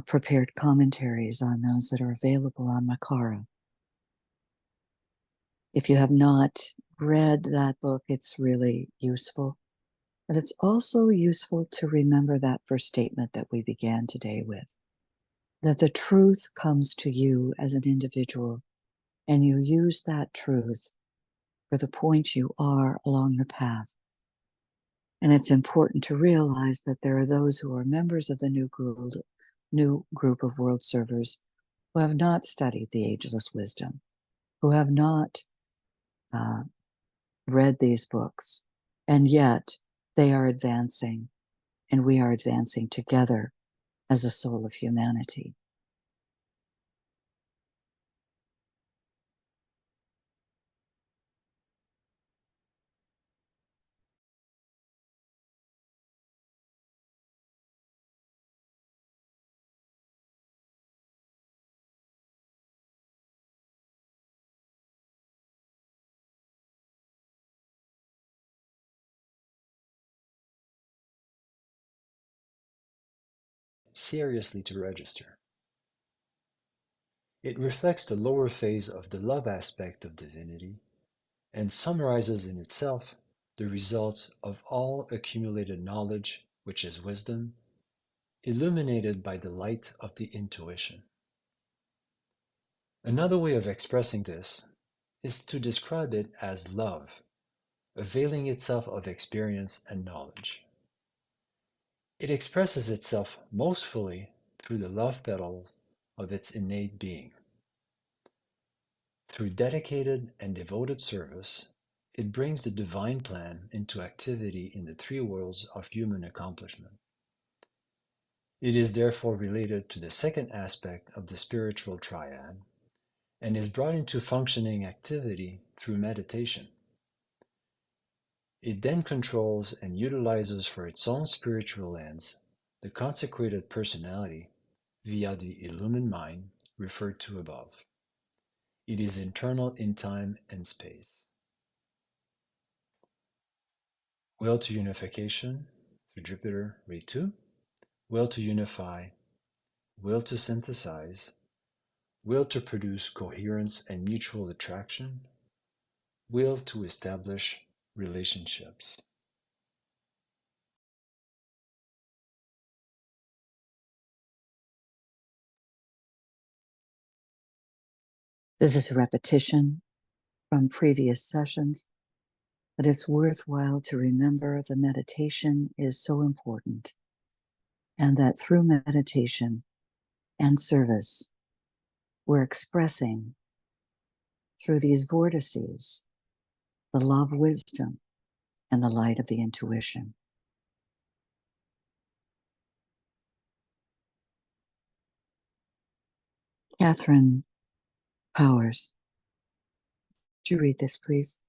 prepared commentaries on those that are available on Makara. If you have not read that book, it's really useful. But it's also useful to remember that first statement that we began today with, that the truth comes to you as an individual, and you use that truth for the point you are along the path. And it's important to realize that there are those who are members of the new group of world servers who have not studied the ageless wisdom, who have not read these books, and yet they are advancing, and we are advancing together as a soul of humanity. seriously to register. It reflects the lower phase of the love aspect of divinity and summarizes in itself the results of all accumulated knowledge, which is wisdom, illuminated by the light of the intuition. Another way of expressing this is to describe it as love, availing itself of experience and knowledge. It expresses itself most fully through the love petals of its innate being. Through dedicated and devoted service, it brings the divine plan into activity in the three worlds of human accomplishment. It is therefore related to the second aspect of the spiritual triad and is brought into functioning activity through meditation. It then controls and utilizes for its own spiritual ends the consecrated personality via the illumined mind referred to above. It is internal in time and space. Will to unification through Jupiter, Ray 2. Will to unify. Will to synthesize. Will to produce coherence and mutual attraction. Will to establish relationships. This is a repetition from previous sessions, but it's worthwhile to remember the meditation is so important, and that through meditation and service, we're expressing through these vortices the love, wisdom, and the light of the intuition. Catherine Powers, would you read this, please?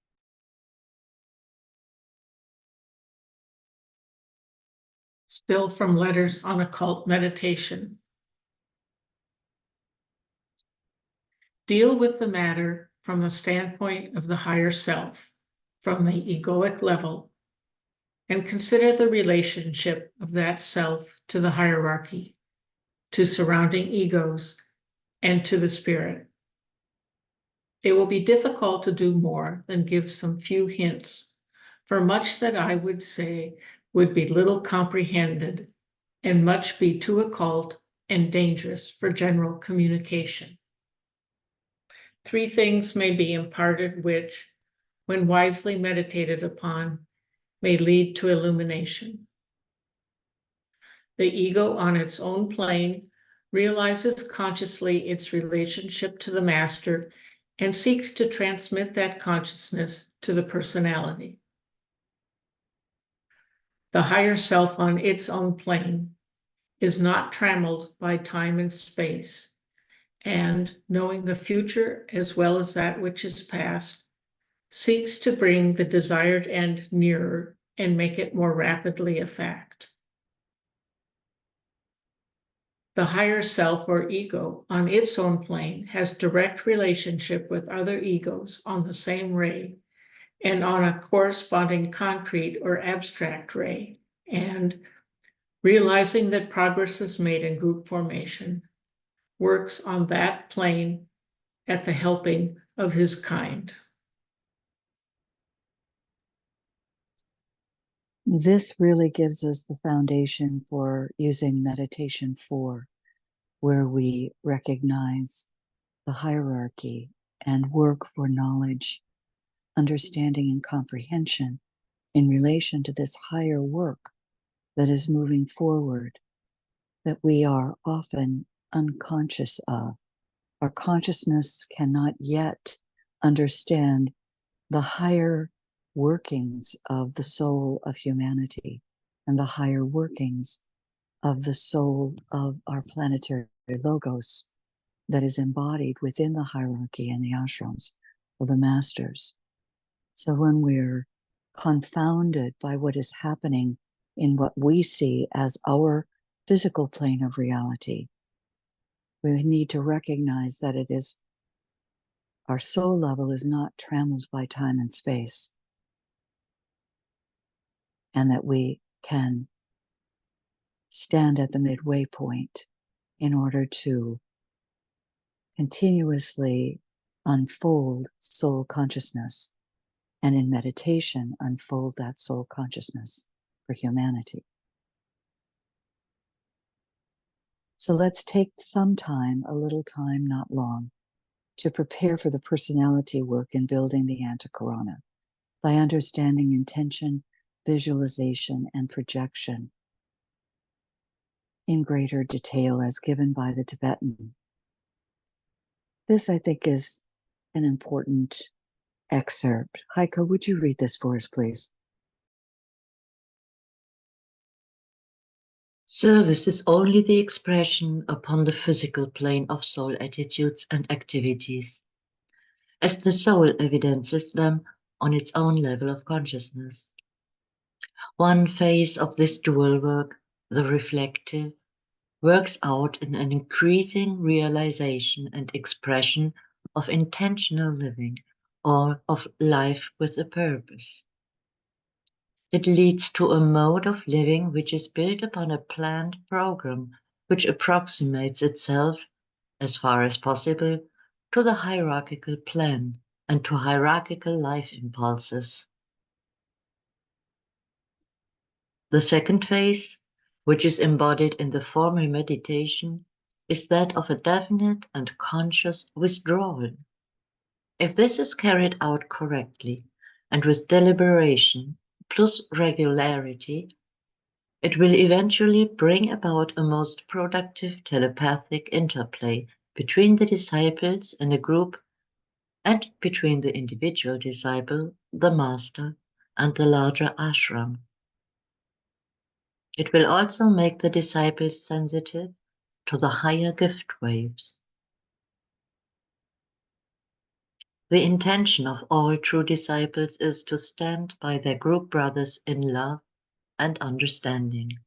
Still from Letters on Occult Meditation. Deal with the matter from the standpoint of the higher self, from the egoic level, and consider the relationship of that self to the hierarchy, to surrounding egos, and to the spirit. It will be difficult to do more than give some few hints, for much that I would say would be little comprehended, and much be too occult and dangerous for general communication. 3 things may be imparted which, when wisely meditated upon, may lead to illumination. The ego on its own plane realizes consciously its relationship to the master and seeks to transmit that consciousness to the personality. The higher self on its own plane is not trammeled by time and space, and knowing the future as well as that which is past, seeks to bring the desired end nearer and make it more rapidly a fact. The higher self or ego on its own plane has direct relationship with other egos on the same ray and on a corresponding concrete or abstract ray, and realizing that progress is made in group formation, works on that plane at the helping of his kind. This really gives us the foundation for using meditation 4, where we recognize the hierarchy and work for knowledge, understanding, and comprehension in relation to this higher work that is moving forward, that we are often unconscious of. Our consciousness cannot yet understand the higher workings of the soul of humanity and the higher workings of the soul of our planetary logos that is embodied within the hierarchy and the ashrams of the masters. So when we're confounded by what is happening in what we see as our physical plane of reality, we need to recognize that it is our soul level is not trammeled by time and space, and that we can stand at the midway point in order to continuously unfold soul consciousness, and in meditation, unfold that soul consciousness for humanity. So let's take some time, a little time, not long, to prepare for the personality work in building the Antakarana by understanding intention, visualization, and projection in greater detail as given by the Tibetan. This, I think, is an important excerpt. Heike, would you read this for us, please? Service is only the expression upon the physical plane of soul attitudes and activities, as the soul evidences them on its own level of consciousness. One phase of this dual work, the reflective, works out in an increasing realization and expression of intentional living or of life with a purpose. It leads to a mode of living which is built upon a planned program which approximates itself, as far as possible, to the hierarchical plan and to hierarchical life impulses. The second phase, which is embodied in the formal meditation, is that of a definite and conscious withdrawal. If this is carried out correctly and with deliberation plus regularity, it will eventually bring about a most productive telepathic interplay between the disciples in a group and between the individual disciple, the master, and the larger ashram. It will also make the disciples sensitive to the higher gift waves. The intention of all true disciples is to stand by their group brothers in love and understanding.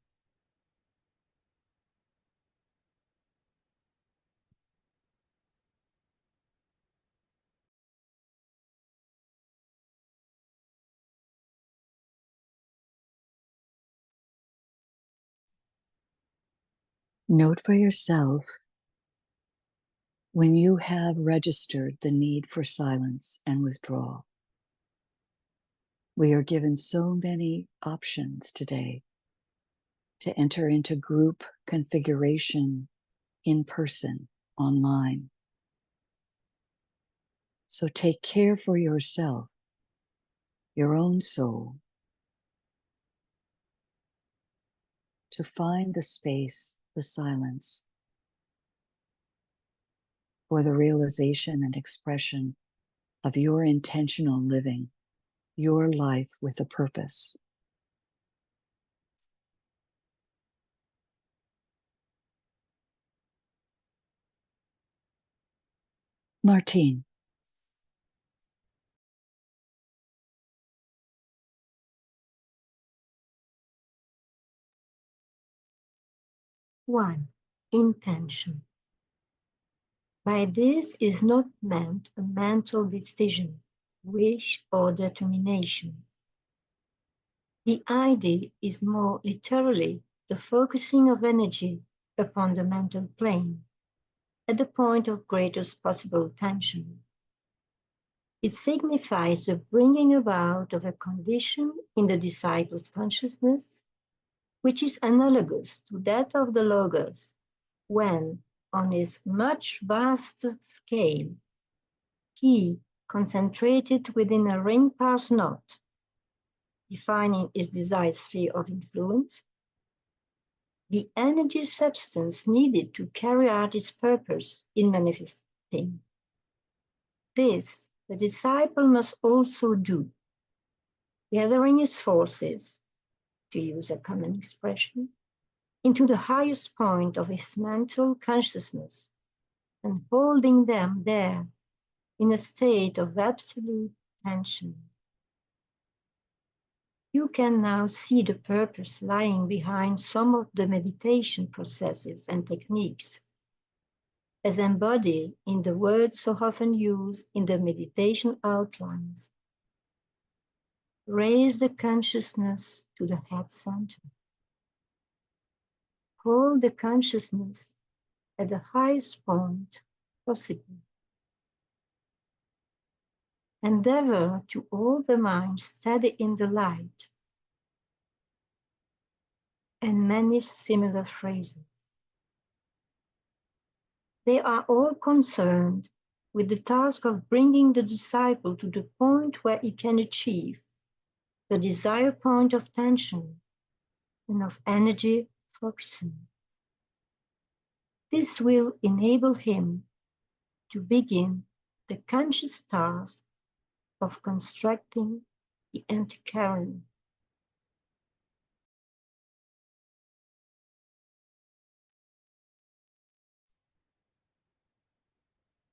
Note for yourself when you have registered the need for silence and withdrawal. We are given so many options today to enter into group configuration in person, online. So take care for yourself, your own soul, to find the space, the silence, for the realization and expression of your intentional living, your life with a purpose. Martine. One, intention. By this is not meant a mental decision, wish, or determination. The idea is more literally the focusing of energy upon the mental plane at the point of greatest possible tension. It signifies the bringing about of a condition in the disciple's consciousness, which is analogous to that of the Logos, when, on his much vaster scale, he concentrated within a ring pass knot, defining his desired sphere of influence, the energy substance needed to carry out his purpose in manifesting. This the disciple must also do, gathering his forces, to use a common expression, into the highest point of his mental consciousness and holding them there in a state of absolute tension. You can now see the purpose lying behind some of the meditation processes and techniques, as embodied in the words so often used in the meditation outlines. Raise the consciousness to the head center. hold the consciousness at the highest point possible. Endeavor to hold the mind steady in the light, and many similar phrases. They are all concerned with the task of bringing the disciple to the point where he can achieve the desired point of tension and of energy focusing. This will enable him to begin the conscious task of constructing the antikarana.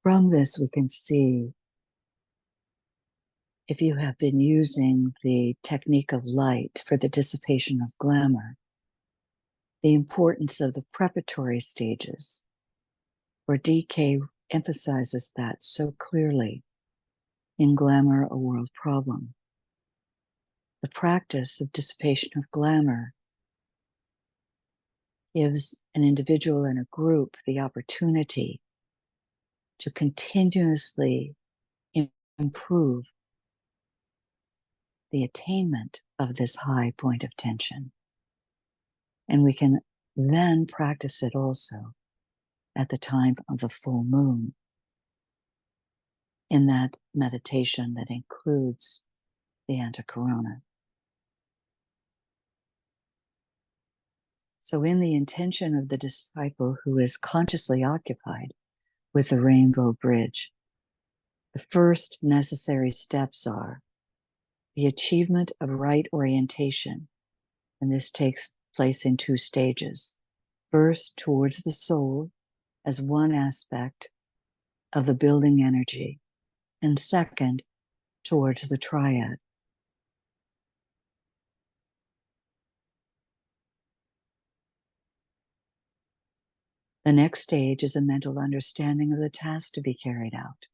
From this, we can see, if you have been using the technique of light for the dissipation of glamour, the importance of the preparatory stages, where DK emphasizes that so clearly in Glamour, a World Problem. The practice of dissipation of glamour gives an individual and a group the opportunity to continuously improve the attainment of this high point of tension. And we can then practice it also at the time of the full moon in that meditation that includes the antikarana. So in the intention of the disciple who is consciously occupied with the rainbow bridge, the first necessary steps are the achievement of right orientation, and this takes place in two stages. First, towards the soul as one aspect of the building energy, and second, towards the triad. The next stage is a mental understanding of the task to be carried out.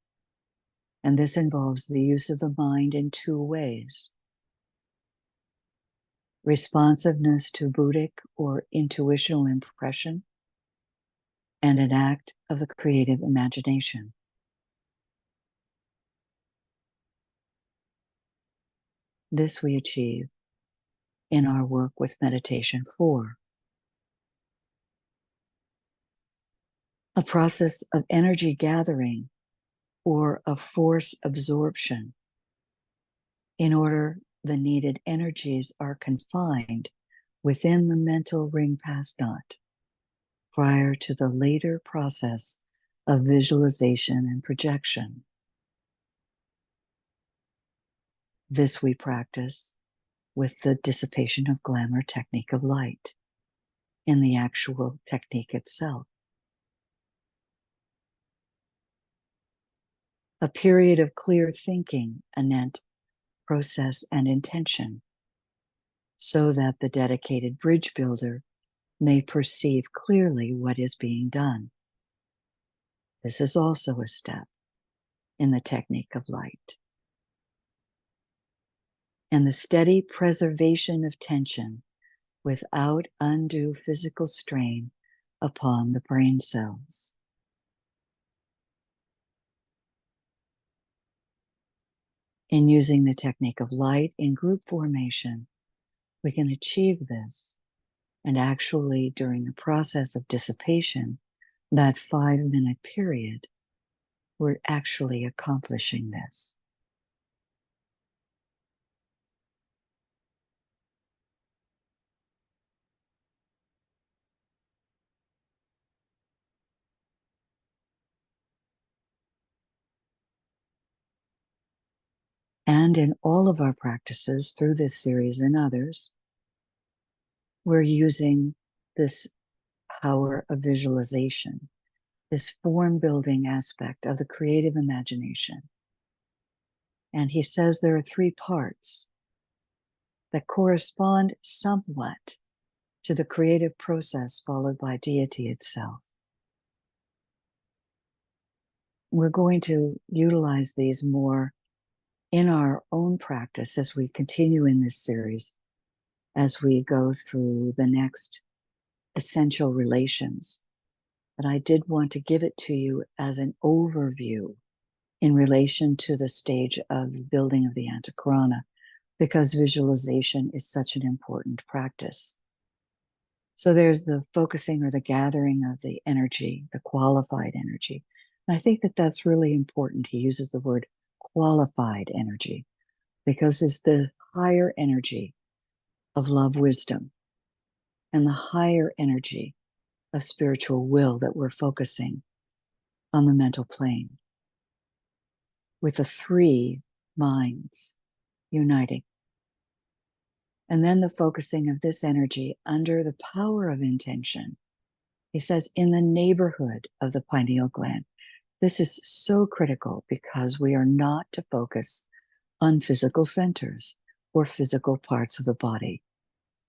And this involves the use of the mind in two ways: responsiveness to Buddhic or intuitional impression, and an act of the creative imagination. This we achieve in our work with Meditation 4. A process of energy gathering or of force absorption, in order the needed energies are confined within the mental ring pass knot prior to the later process of visualization and projection. This we practice with the dissipation of glamour technique of light in the actual technique itself. A period of clear thinking anent process and intention, so that the dedicated bridge builder may perceive clearly what is being done. This is also a step in the technique of light. And the steady preservation of tension without undue physical strain upon the brain cells. In using the technique of light in group formation, we can achieve this. And actually, during the process of dissipation, that 5-minute period, we're actually accomplishing this. And in all of our practices through this series and others, we're using this power of visualization, this form-building aspect of the creative imagination. And he says there are 3 parts that correspond somewhat to the creative process followed by deity itself. We're going to utilize these more in our own practice as we continue in this series, as we go through the next essential relations. But I did want to give it to you as an overview in relation to the stage of the building of the antakarana, because visualization is such an important practice. So there's the focusing or the gathering of the energy, the qualified energy. And I think that that's really important. He uses the word qualified energy because it's the higher energy of love, wisdom, and the higher energy of spiritual will that we're focusing on the mental plane, with the three minds uniting. And then the focusing of this energy under the power of intention. He says, in the neighborhood of the pineal gland. This is so critical because we are not to focus on physical centers or physical parts of the body.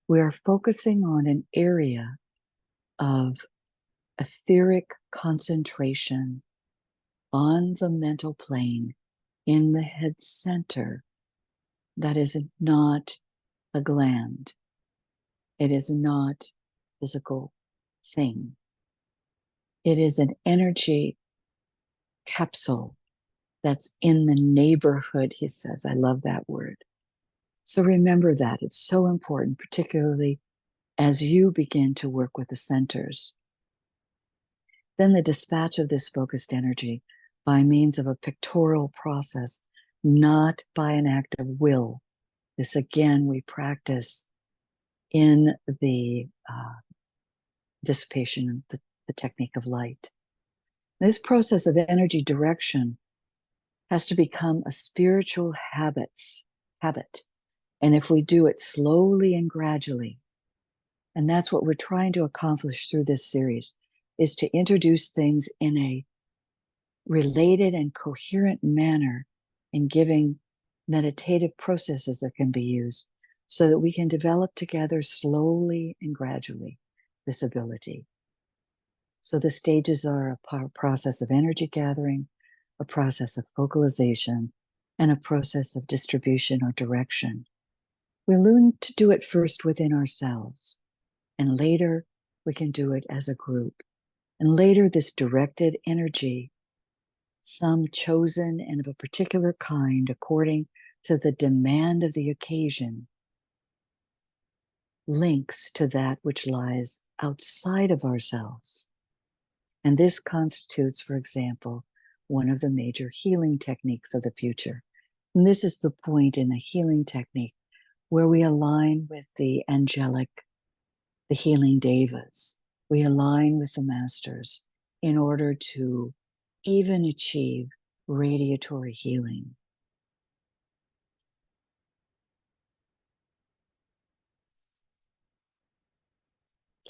We are focusing on an area of etheric concentration on the mental plane in the head center that is not a gland. It is not a physical thing. It is an energy capsule that's in the neighborhood, he says. I love that word. So remember that. It's so important, particularly as you begin to work with the centers. Then the dispatch of this focused energy by means of a pictorial process, not by an act of will. This again, we practice in the dissipation of the technique of light. This process of energy direction has to become a spiritual habit. And if we do it slowly and gradually, and that's what we're trying to accomplish through this series, is to introduce things in a related and coherent manner in giving meditative processes that can be used so that we can develop together slowly and gradually this ability. So the stages are a process of energy gathering, a process of focalization, and a process of distribution or direction. We learn to do it first within ourselves, and later we can do it as a group. And later this directed energy, some chosen and of a particular kind according to the demand of the occasion, links to that which lies outside of ourselves. And this constitutes, for example, one of the major healing techniques of the future. And this is the point in the healing technique where we align with the angelic, the healing devas. We align with the masters in order to even achieve radiatory healing.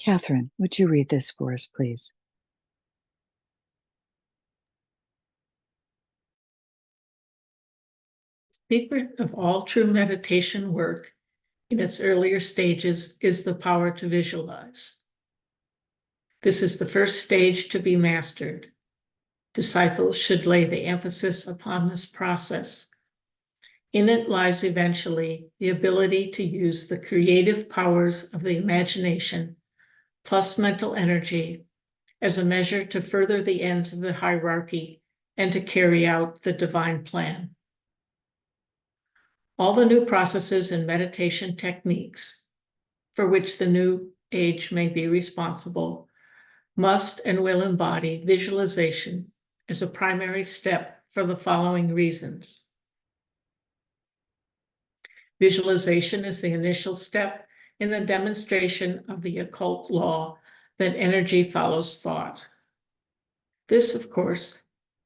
Catherine, would you read this for us, please? The secret of all true meditation work in its earlier stages is the power to visualize. This is the first stage to be mastered. Disciples should lay the emphasis upon this process. In it lies eventually the ability to use the creative powers of the imagination plus mental energy as a measure to further the ends of the hierarchy and to carry out the divine plan. All the new processes and meditation techniques for which the new age may be responsible must and will embody visualization as a primary step for the following reasons. Visualization is the initial step in the demonstration of the occult law that energy follows thought. This, of course,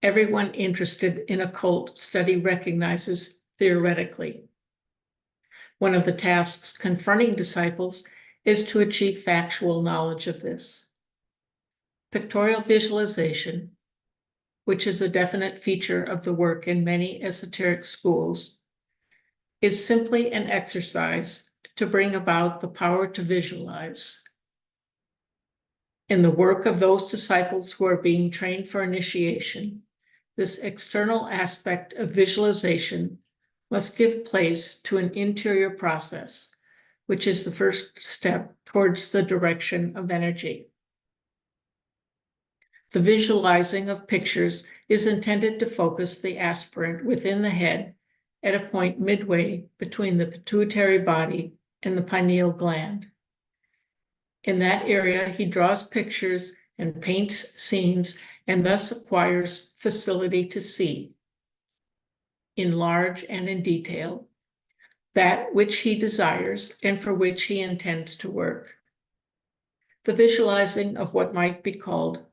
everyone interested in occult study recognizes theoretically. One of the tasks confronting disciples is to achieve factual knowledge of this. Pictorial visualization, which is a definite feature of the work in many esoteric schools, is simply an exercise to bring about the power to visualize. In the work of those disciples who are being trained for initiation, this external aspect of visualization must give place to an interior process which is the first step towards the direction of energy. The visualizing of pictures is intended to focus the aspirant within the head at a point midway between the pituitary body and the pineal gland. In that area, he draws pictures and paints scenes and thus acquires facility to see, in large and in detail, that which he desires and for which he intends to work. The visualizing of what might be called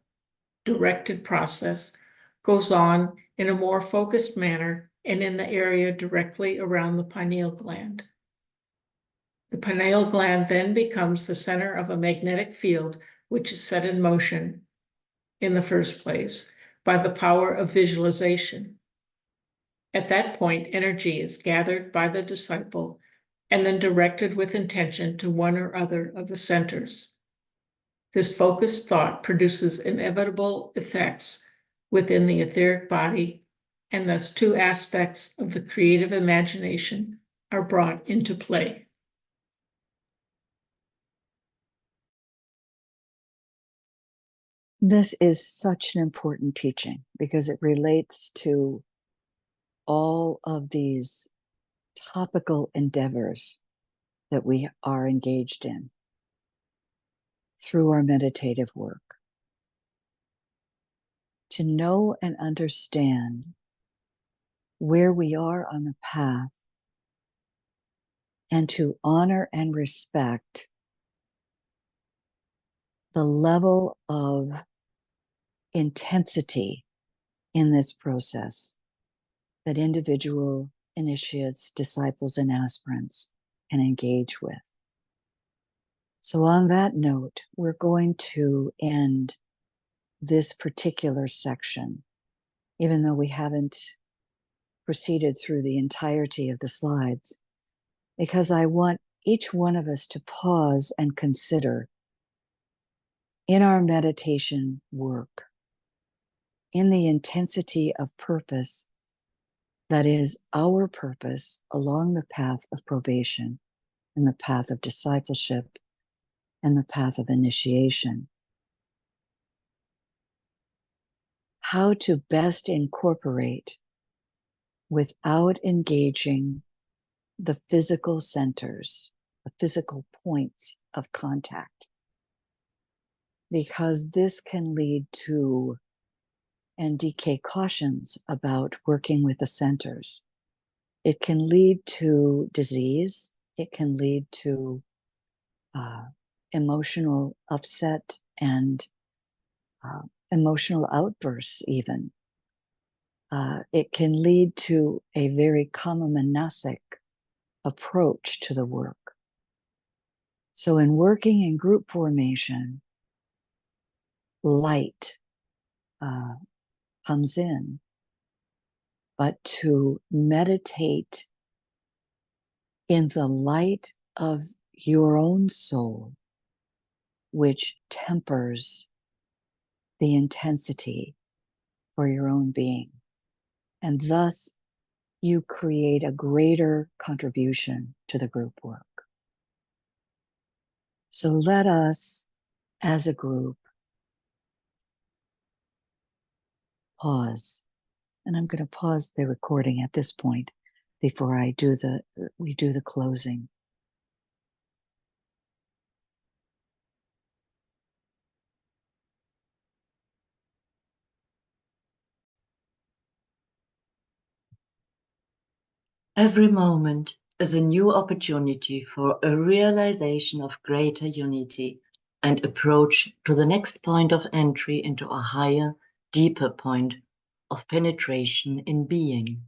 directed process goes on in a more focused manner and in the area directly around the pineal gland. The pineal gland then becomes the center of a magnetic field which is set in motion in the first place by the power of visualization. At that point, energy is gathered by the disciple and then directed with intention to one or other of the centers. This focused thought produces inevitable effects within the etheric body, and thus two aspects of the creative imagination are brought into play. This is such an important teaching because it relates to all of these topical endeavors that we are engaged in through our meditative work. To know and understand where we are on the path and to honor and respect the level of intensity in this process that individual initiates, disciples, and aspirants can engage with. So on that note, we're going to end this particular section, even though we haven't proceeded through the entirety of the slides, because I want each one of us to pause and consider in our meditation work, in the intensity of purpose that is our purpose along the path of probation and the path of discipleship and the path of initiation. How to best incorporate without engaging the physical centers, the physical points of contact, because this can lead to, and DK cautions about working with the centers, it can lead to disease, it can lead to emotional upset and emotional outbursts even. It can lead to a very kama-manasic approach to the work. So in working in group formation, light comes in, but to meditate in the light of your own soul, which tempers the intensity for your own being. And thus you create a greater contribution to the group work. So let us, as a group, pause. And I'm going to pause the recording at this point before we do the closing. Every moment is a new opportunity for a realization of greater unity and approach to the next point of entry into a higher, deeper point of penetration in being.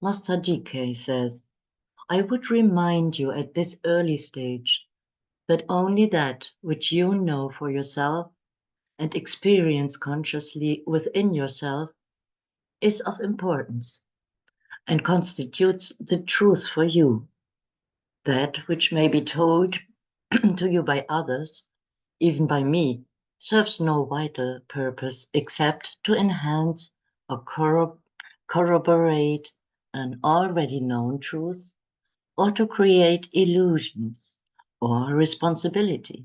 Master DK says, I would remind you at this early stage that only that which you know for yourself and experience consciously within yourself is of importance and constitutes the truth for you. That which may be told to you by others, even by me, serves no vital purpose except to enhance or corroborate an already known truth, or to create illusions or responsibility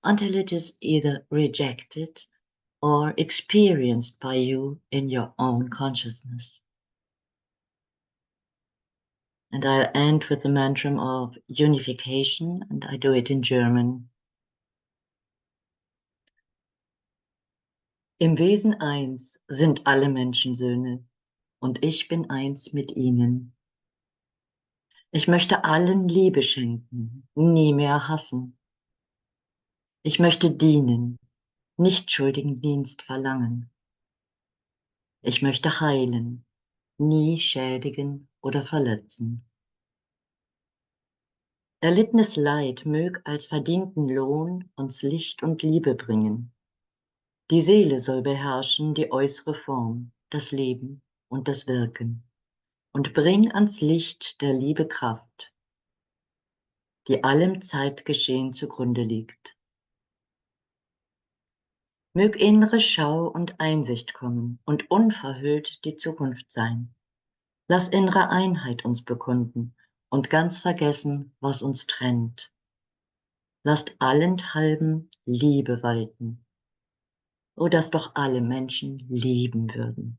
until it is either rejected or experienced by you in your own consciousness. And I'll end with the mantra of unification, and I do it in German. Im Wesen eins sind alle Menschensöhne, und ich bin eins mit ihnen. Ich möchte allen Liebe schenken, nie mehr hassen. Ich möchte dienen, nicht schuldigen Dienst verlangen. Ich möchte heilen, nie schädigen oder verletzen. Erlittenes Leid mög als verdienten Lohn uns Licht und Liebe bringen. Die Seele soll beherrschen die äußere Form, das Leben und das Wirken, und bring ans Licht der Liebe Kraft, die allem Zeitgeschehen zugrunde liegt. Mög innere Schau und Einsicht kommen und unverhüllt die Zukunft sein. Lass innere Einheit uns bekunden und ganz vergessen, was uns trennt. Lasst allenthalben Liebe walten, o dass doch alle Menschen lieben würden.